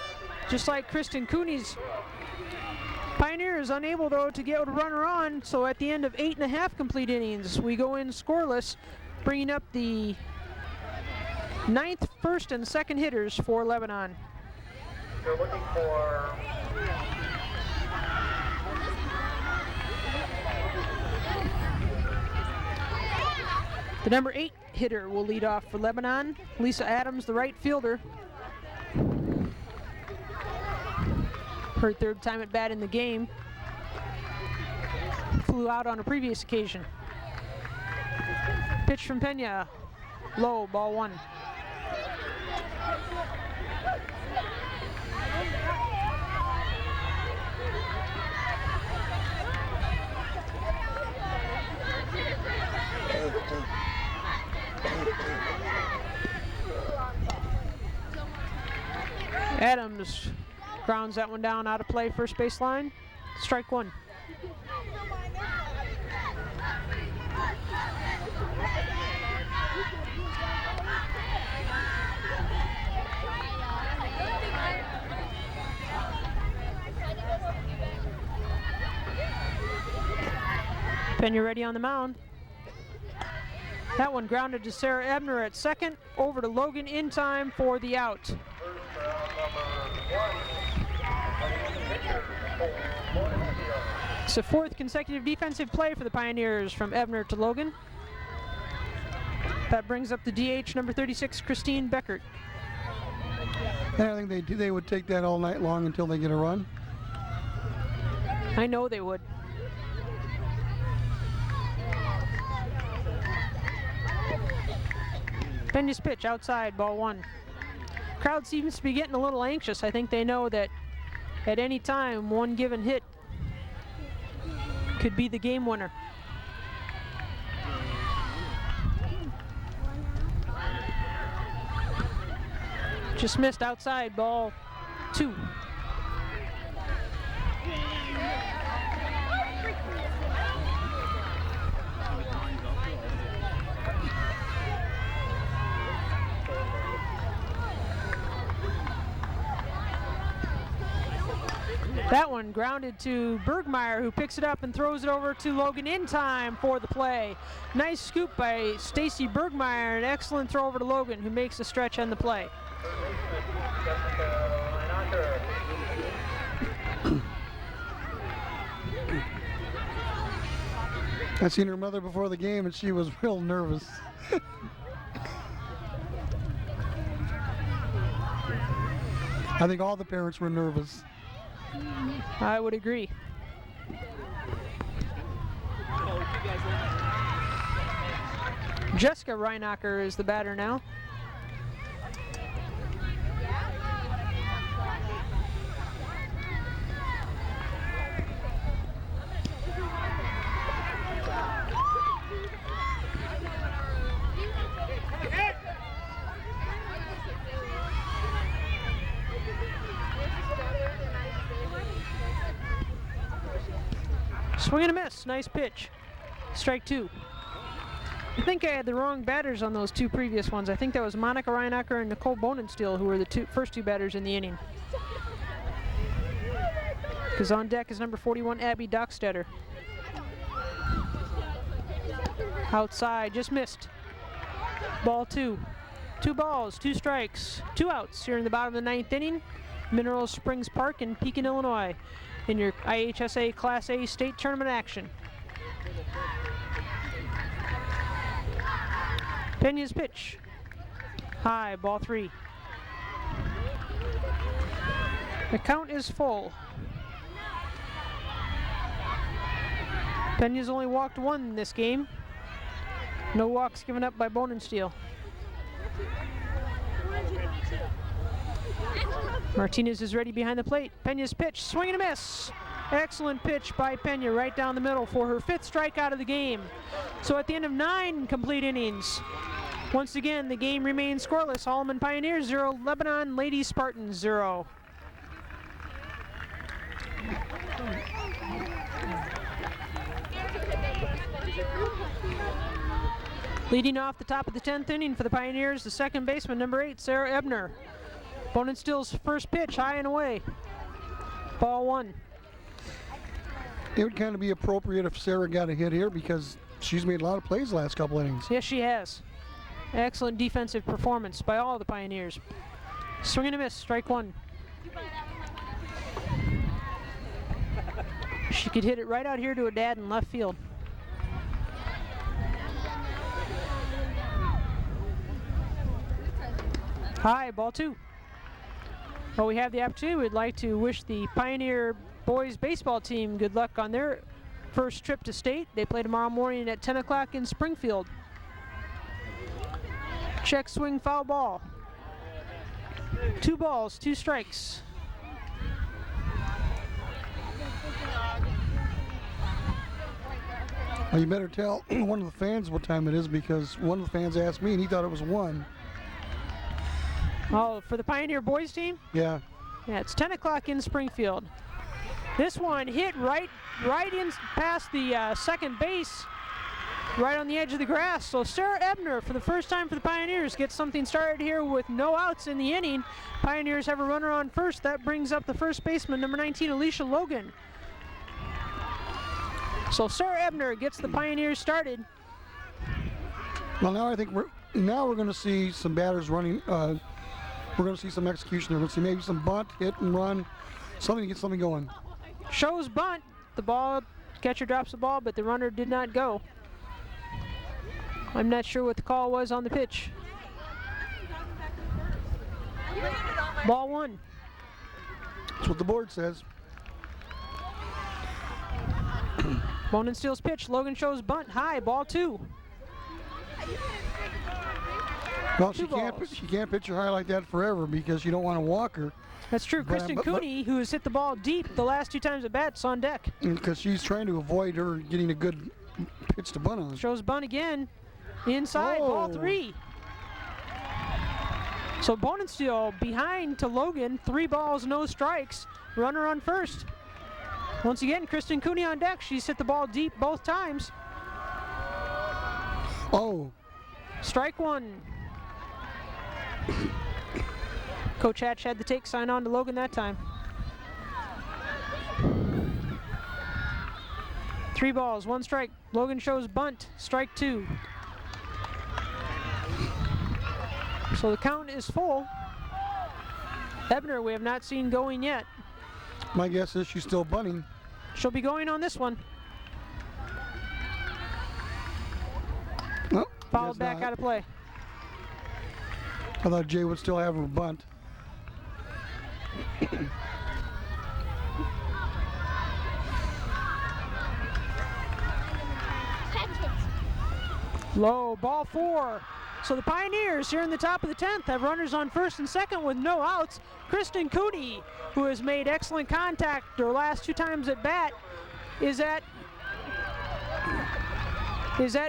Speaker 2: just like Kristen Cooney's. Pioneers unable, though, to get a runner on, so at the end of 8.5 complete innings, we go in scoreless, bringing up the ninth, first, and second hitters for Lebanon.
Speaker 1: They're looking for
Speaker 2: the number 8 hitter will lead off for Lebanon. Lisa Adams, the right fielder. Her third time at bat in the game. Flew out on a previous occasion. Pitch from Pena. Low, ball one. Adams grounds that one down out of play, first baseline. Strike one. Pena ready on the mound. That one grounded to Sarah Ebner at second, over to Logan in time for the out. It's the fourth consecutive defensive play for the Pioneers from Ebner to Logan. That brings up the DH, number 36, Christine Beckert.
Speaker 3: And I think they would take that all night long until they get a run.
Speaker 2: I know they would. Pena's pitch outside, ball one. Crowd seems to be getting a little anxious. I think they know that at any time, one given hit could be the game winner. Just missed outside, ball two. That one grounded to Bergmeyer, who picks it up and throws it over to Logan in time for the play. Nice scoop by Stacy Bergmeyer, an excellent throw over to Logan, who makes the stretch on the play.
Speaker 3: I seen her mother before the game and she was real nervous. I think all the parents were nervous.
Speaker 2: I would agree. Jessica Reinacher is the batter now. Swing and a miss. Nice pitch. Strike 2. I think I had the wrong batters on those 2 previous ones. I think that was Monica Reinacker and Nicole Bonensteel who were the first 2 batters in the inning. Because on deck is number 41, Abby Dockstetter. Outside, just missed. Ball 2. 2 balls, 2 strikes, 2 outs here in the bottom of the 9th inning. Mineral Springs Park in Pekin, Illinois, in your IHSA Class A state tournament action. Pena's pitch. High, ball 3. The count is full. Pena's only walked 1 in this game. No walks given up by Bonensteel. Martinez is ready behind the plate. Pena's pitch, swing and a miss. Excellent pitch by Pena right down the middle for her 5th strikeout of the game. So at the end of 9 complete innings, once again the game remains scoreless. Alleman Pioneers 0, Lebanon Lady Spartans 0. Leading off the top of the 10th inning for the Pioneers, the second baseman, number 8, Sarah Ebner. Bonensteel's first pitch, high and away. Ball 1.
Speaker 3: It would kind of be appropriate if Sarah got a hit here because she's made a lot of plays the last couple innings.
Speaker 2: Yes, she has. Excellent defensive performance by all the Pioneers. Swing and a miss, strike 1. She could hit it right out here to her dad in left field. High, ball 2. Well, we have the opportunity. We'd like to wish the Pioneer boys baseball team good luck on their first trip to state. They play tomorrow morning at 10 o'clock in Springfield. Check swing, foul ball. 2 balls, 2 strikes.
Speaker 3: Well, you better tell one of the fans what time it is because one of the fans asked me and he thought it was 1.
Speaker 2: Oh, for the Pioneer boys team?
Speaker 3: Yeah.
Speaker 2: Yeah, it's 10 o'clock in Springfield. This one hit right in past the second base, right on the edge of the grass. So Sarah Ebner, for the first time for the Pioneers, gets something started here with no outs in the inning. Pioneers have a runner on first. That brings up the first baseman, number 19, Alicia Logan. So Sarah Ebner gets the Pioneers started.
Speaker 3: Well, now I think we're going to see some batters running. We're going to see some execution. We're going to see maybe some bunt, hit and run, something to get something going.
Speaker 2: Shows bunt. The ball, catcher drops the ball, but the runner did not go. I'm not sure what the call was on the pitch. Ball 1.
Speaker 3: That's what the board says.
Speaker 2: Bonensteel's pitch. Logan shows bunt. High. Ball 2.
Speaker 3: Well, she can't pitch her high like that forever because you don't want to walk her.
Speaker 2: That's true. Kristen Cooney, who has hit the ball deep the last 2 times at bat, is on deck.
Speaker 3: Because she's trying to avoid her getting a good pitch to bunt on.
Speaker 2: Shows bunt again. Inside, ball 3. So Bonensteel behind to Logan. 3 balls, no strikes. Runner on first. Once again, Kristen Cooney on deck. She's hit the ball deep both times.
Speaker 3: Oh.
Speaker 2: Strike 1. Coach Hatch had the take sign on to Logan that time. 3 balls, 1 strike. Logan shows bunt, strike 2. So the count is full. Ebner we have not seen going yet.
Speaker 3: My guess is she's still bunting.
Speaker 2: She'll be going on this one.
Speaker 3: Nope.
Speaker 2: Fouled back out of play.
Speaker 3: I thought Jay would still have her bunt.
Speaker 2: Low, ball 4. So the Pioneers here in the top of the 10th have runners on first and second with no outs. Kristen Cooney, who has made excellent contact her last 2 times at bat, is at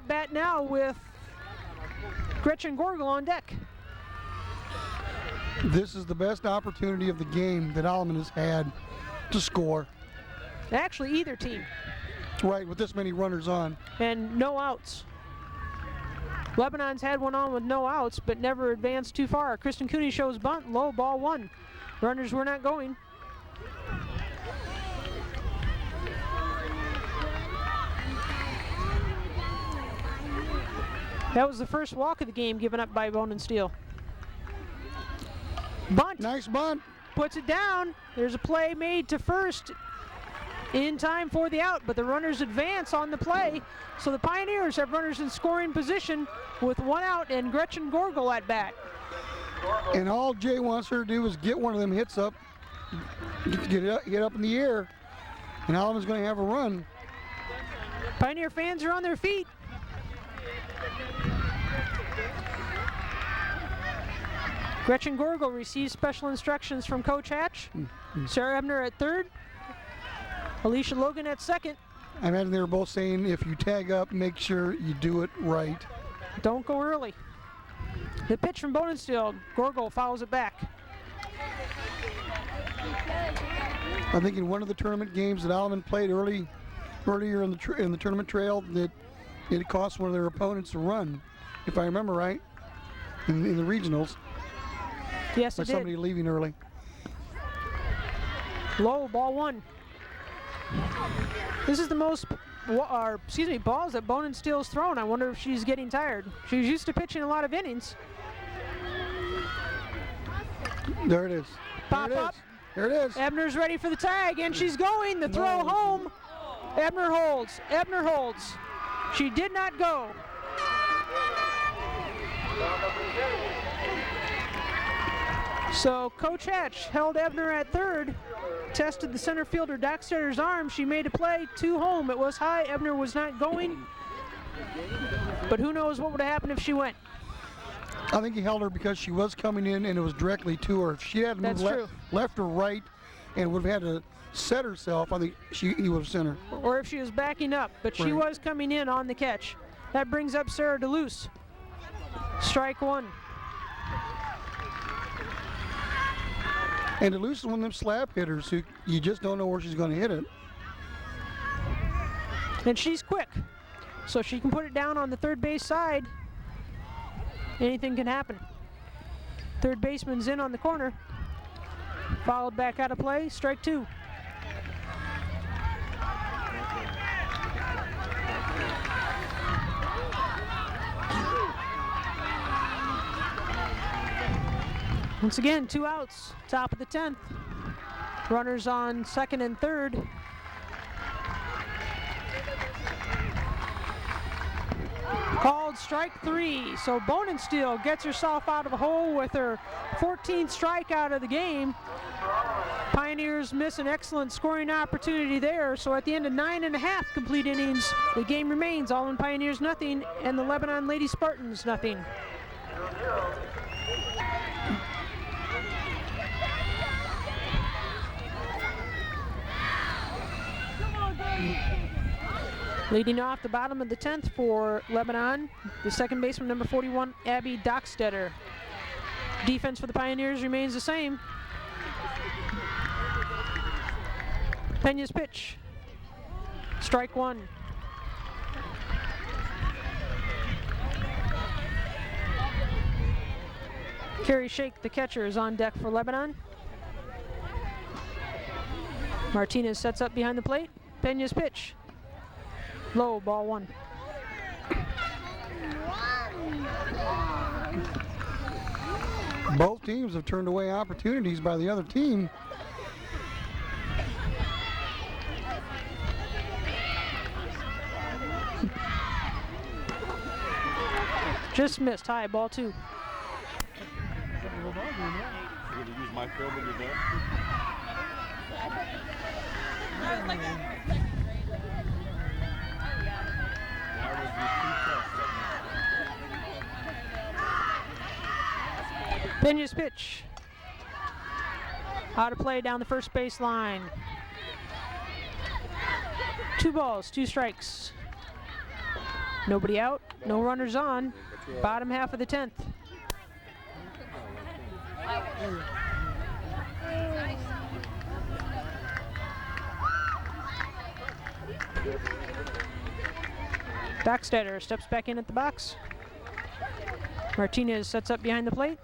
Speaker 2: bat now with Gretchen Gorgel on deck.
Speaker 3: This is the best opportunity of the game that Alleman has had to score.
Speaker 2: Actually, either team.
Speaker 3: Right, with this many runners on.
Speaker 2: And no outs. Lebanon's had one on with no outs, but never advanced too far. Kristen Cooney shows bunt, low, ball one. Runners were not going. That was the first walk of the game given up by Bone and Steel. Bunt.
Speaker 3: Nice bunt.
Speaker 2: Puts it down. There's a play made to first in time for the out, but the runners advance on the play. So the Pioneers have runners in scoring position with one out and Gretchen Gorgel at bat.
Speaker 3: And all Jay wants her to do is get one of them hits up, get up in the air, and Alleman's going to have a run.
Speaker 2: Pioneer fans are on their feet. Gretchen Gorgel receives special instructions from Coach Hatch. Sarah Ebner at third. Alicia Logan at second.
Speaker 3: I imagine they were both saying if you tag up, make sure you do it right.
Speaker 2: Don't go early. The pitch from Bonensteel. Gorgel fouls it back.
Speaker 3: I think in one of the tournament games that Alleman played earlier in the tournament trail, that it cost one of their opponents a run, if I remember right, in the regionals.
Speaker 2: Yes,
Speaker 3: by
Speaker 2: it
Speaker 3: somebody
Speaker 2: did.
Speaker 3: leaving early.
Speaker 2: Low, ball one. This is the most, balls that Bone and Steel's thrown. I wonder if she's getting tired. She's used to pitching a lot of innings.
Speaker 3: There it is.
Speaker 2: Pop
Speaker 3: there it
Speaker 2: up.
Speaker 3: Is. There it is.
Speaker 2: Ebner's ready for the tag, and she's going. The throw home. Ebner holds. Ebner holds. She did not go. So Coach Hatch held Ebner at third, tested the center fielder Dockstetter's arm. She made a play, 2 home. It was high. Ebner was not going, but who knows what would have happened if she went.
Speaker 3: I think he held her because she was coming in and it was directly to her. If she had moved left or right and would have had to set herself, I think he would have sent her.
Speaker 2: Or if she was backing up, but she was coming in on the catch. That brings up Sarah DeLuce. Strike one.
Speaker 3: And DeLuce is one of them slap hitters who you just don't know where she's going to hit it.
Speaker 2: And she's quick, so she can put it down on the third base side. Anything can happen. Third baseman's in on the corner. Fouled back out of play, strike two. Once again, 2 outs, top of the 10th. Runners on second and third. Called strike 3. So Bonensteel gets herself out of a hole with her 14th strikeout of the game. Pioneers miss an excellent scoring opportunity there. So at the end of 9.5 complete innings, the game remains Alleman Pioneers nothing and the Lebanon Lady Spartans nothing. Leading off the bottom of the 10th for Lebanon, the second baseman, number 41, Abby Dockstetter. Defense for the Pioneers remains the same. Pena's pitch. Strike one. Carrie Shake, the catcher, is on deck for Lebanon. Martinez sets up behind the plate. Pena's pitch. Low, ball one.
Speaker 3: Both teams have turned away opportunities by the other team.
Speaker 2: Just missed, high, ball two.
Speaker 4: You're going to use my film when you're done?
Speaker 2: Pena's pitch. Out of play down the first base line. 2 balls, 2 strikes. Nobody out, no runners on. Bottom half of the 10th. Dockstader steps back in at the box. Martinez sets up behind the plate.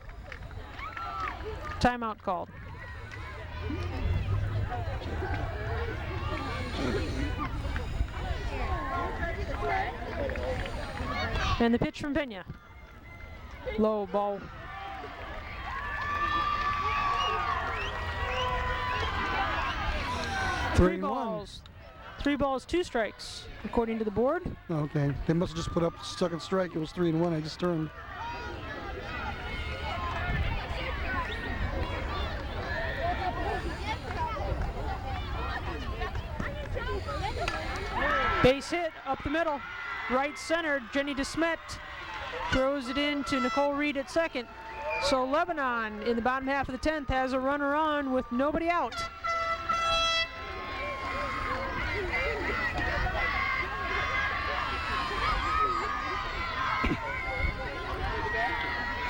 Speaker 2: Timeout called. And the pitch from Pena. Low ball.
Speaker 3: Three
Speaker 2: balls. 3 balls, 2 strikes, according to the board.
Speaker 3: Okay, they must have just put up the second strike. It was 3-1. I just turned.
Speaker 2: Base hit up the middle. Right center, Jenny DeSmet throws it into Nicole Reed at second. So Lebanon in the bottom half of the 10th has a runner on with nobody out.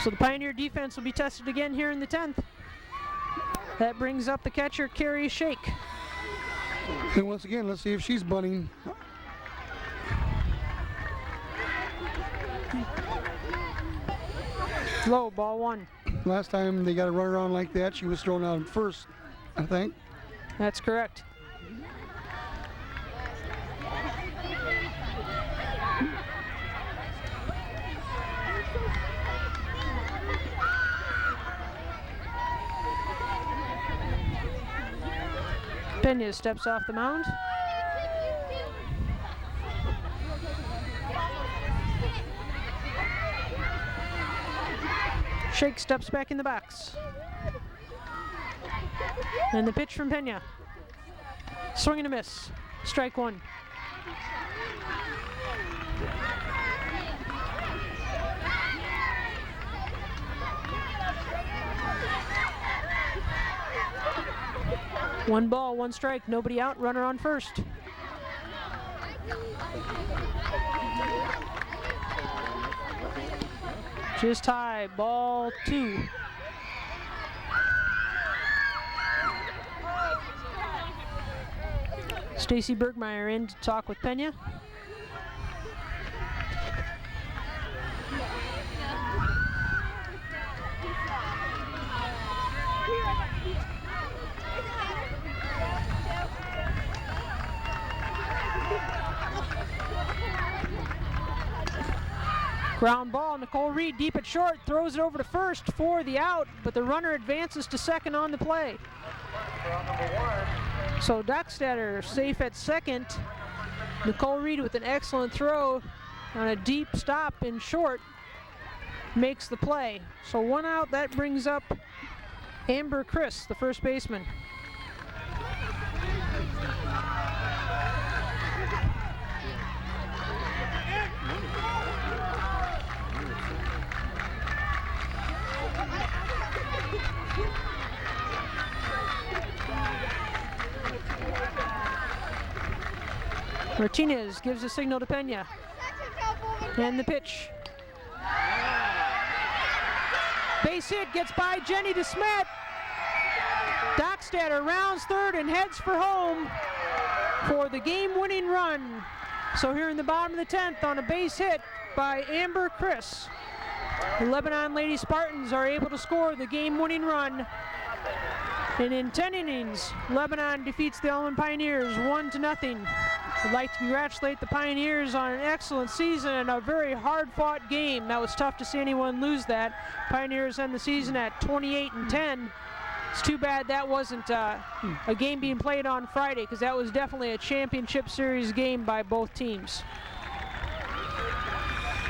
Speaker 2: So the Pioneer defense will be tested again here in the 10th. That brings up the catcher, Carrie Shake.
Speaker 3: And once again, let's see if she's bunting.
Speaker 2: Low, ball 1.
Speaker 3: Last time they got a runner on like that, she was thrown out at first, I think.
Speaker 2: That's correct. Pena steps off the mound. Shake steps back in the box. And the pitch from Pena. Swing and a miss. Strike 1. One ball, 1 strike, nobody out, runner on first. Just high, ball 2. Stacy Bergmeyer in to talk with Pena. Ground ball, Nicole Reed deep at short, throws it over to first for the out, but the runner advances to second on the play. So Dockstader safe at second. Nicole Reed with an excellent throw on a deep stop in short makes the play. So 1 out, that brings up Amber Chris, the first baseman. Martinez gives a signal to Pena. And the pitch. Base hit, gets by Jenny DeSmet. Dockstader rounds third and heads for home for the game-winning run. So here in the bottom of the 10th on a base hit by Amber Chris, the Lebanon Lady Spartans are able to score the game-winning run. And in 10 innings, Lebanon defeats the Alleman Pioneers 1-0. I'd like to congratulate the Pioneers on an excellent season and a very hard-fought game. That was tough to see anyone lose that. Pioneers end the season at 28-10. It's too bad that wasn't a game being played on Friday, because that was definitely a championship series game by both teams.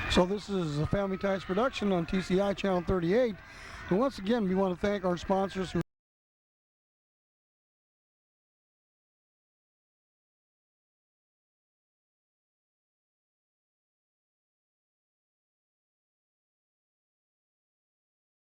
Speaker 3: So this is a Family Ties production on TCI Channel 38. And once again, we want to thank our sponsors who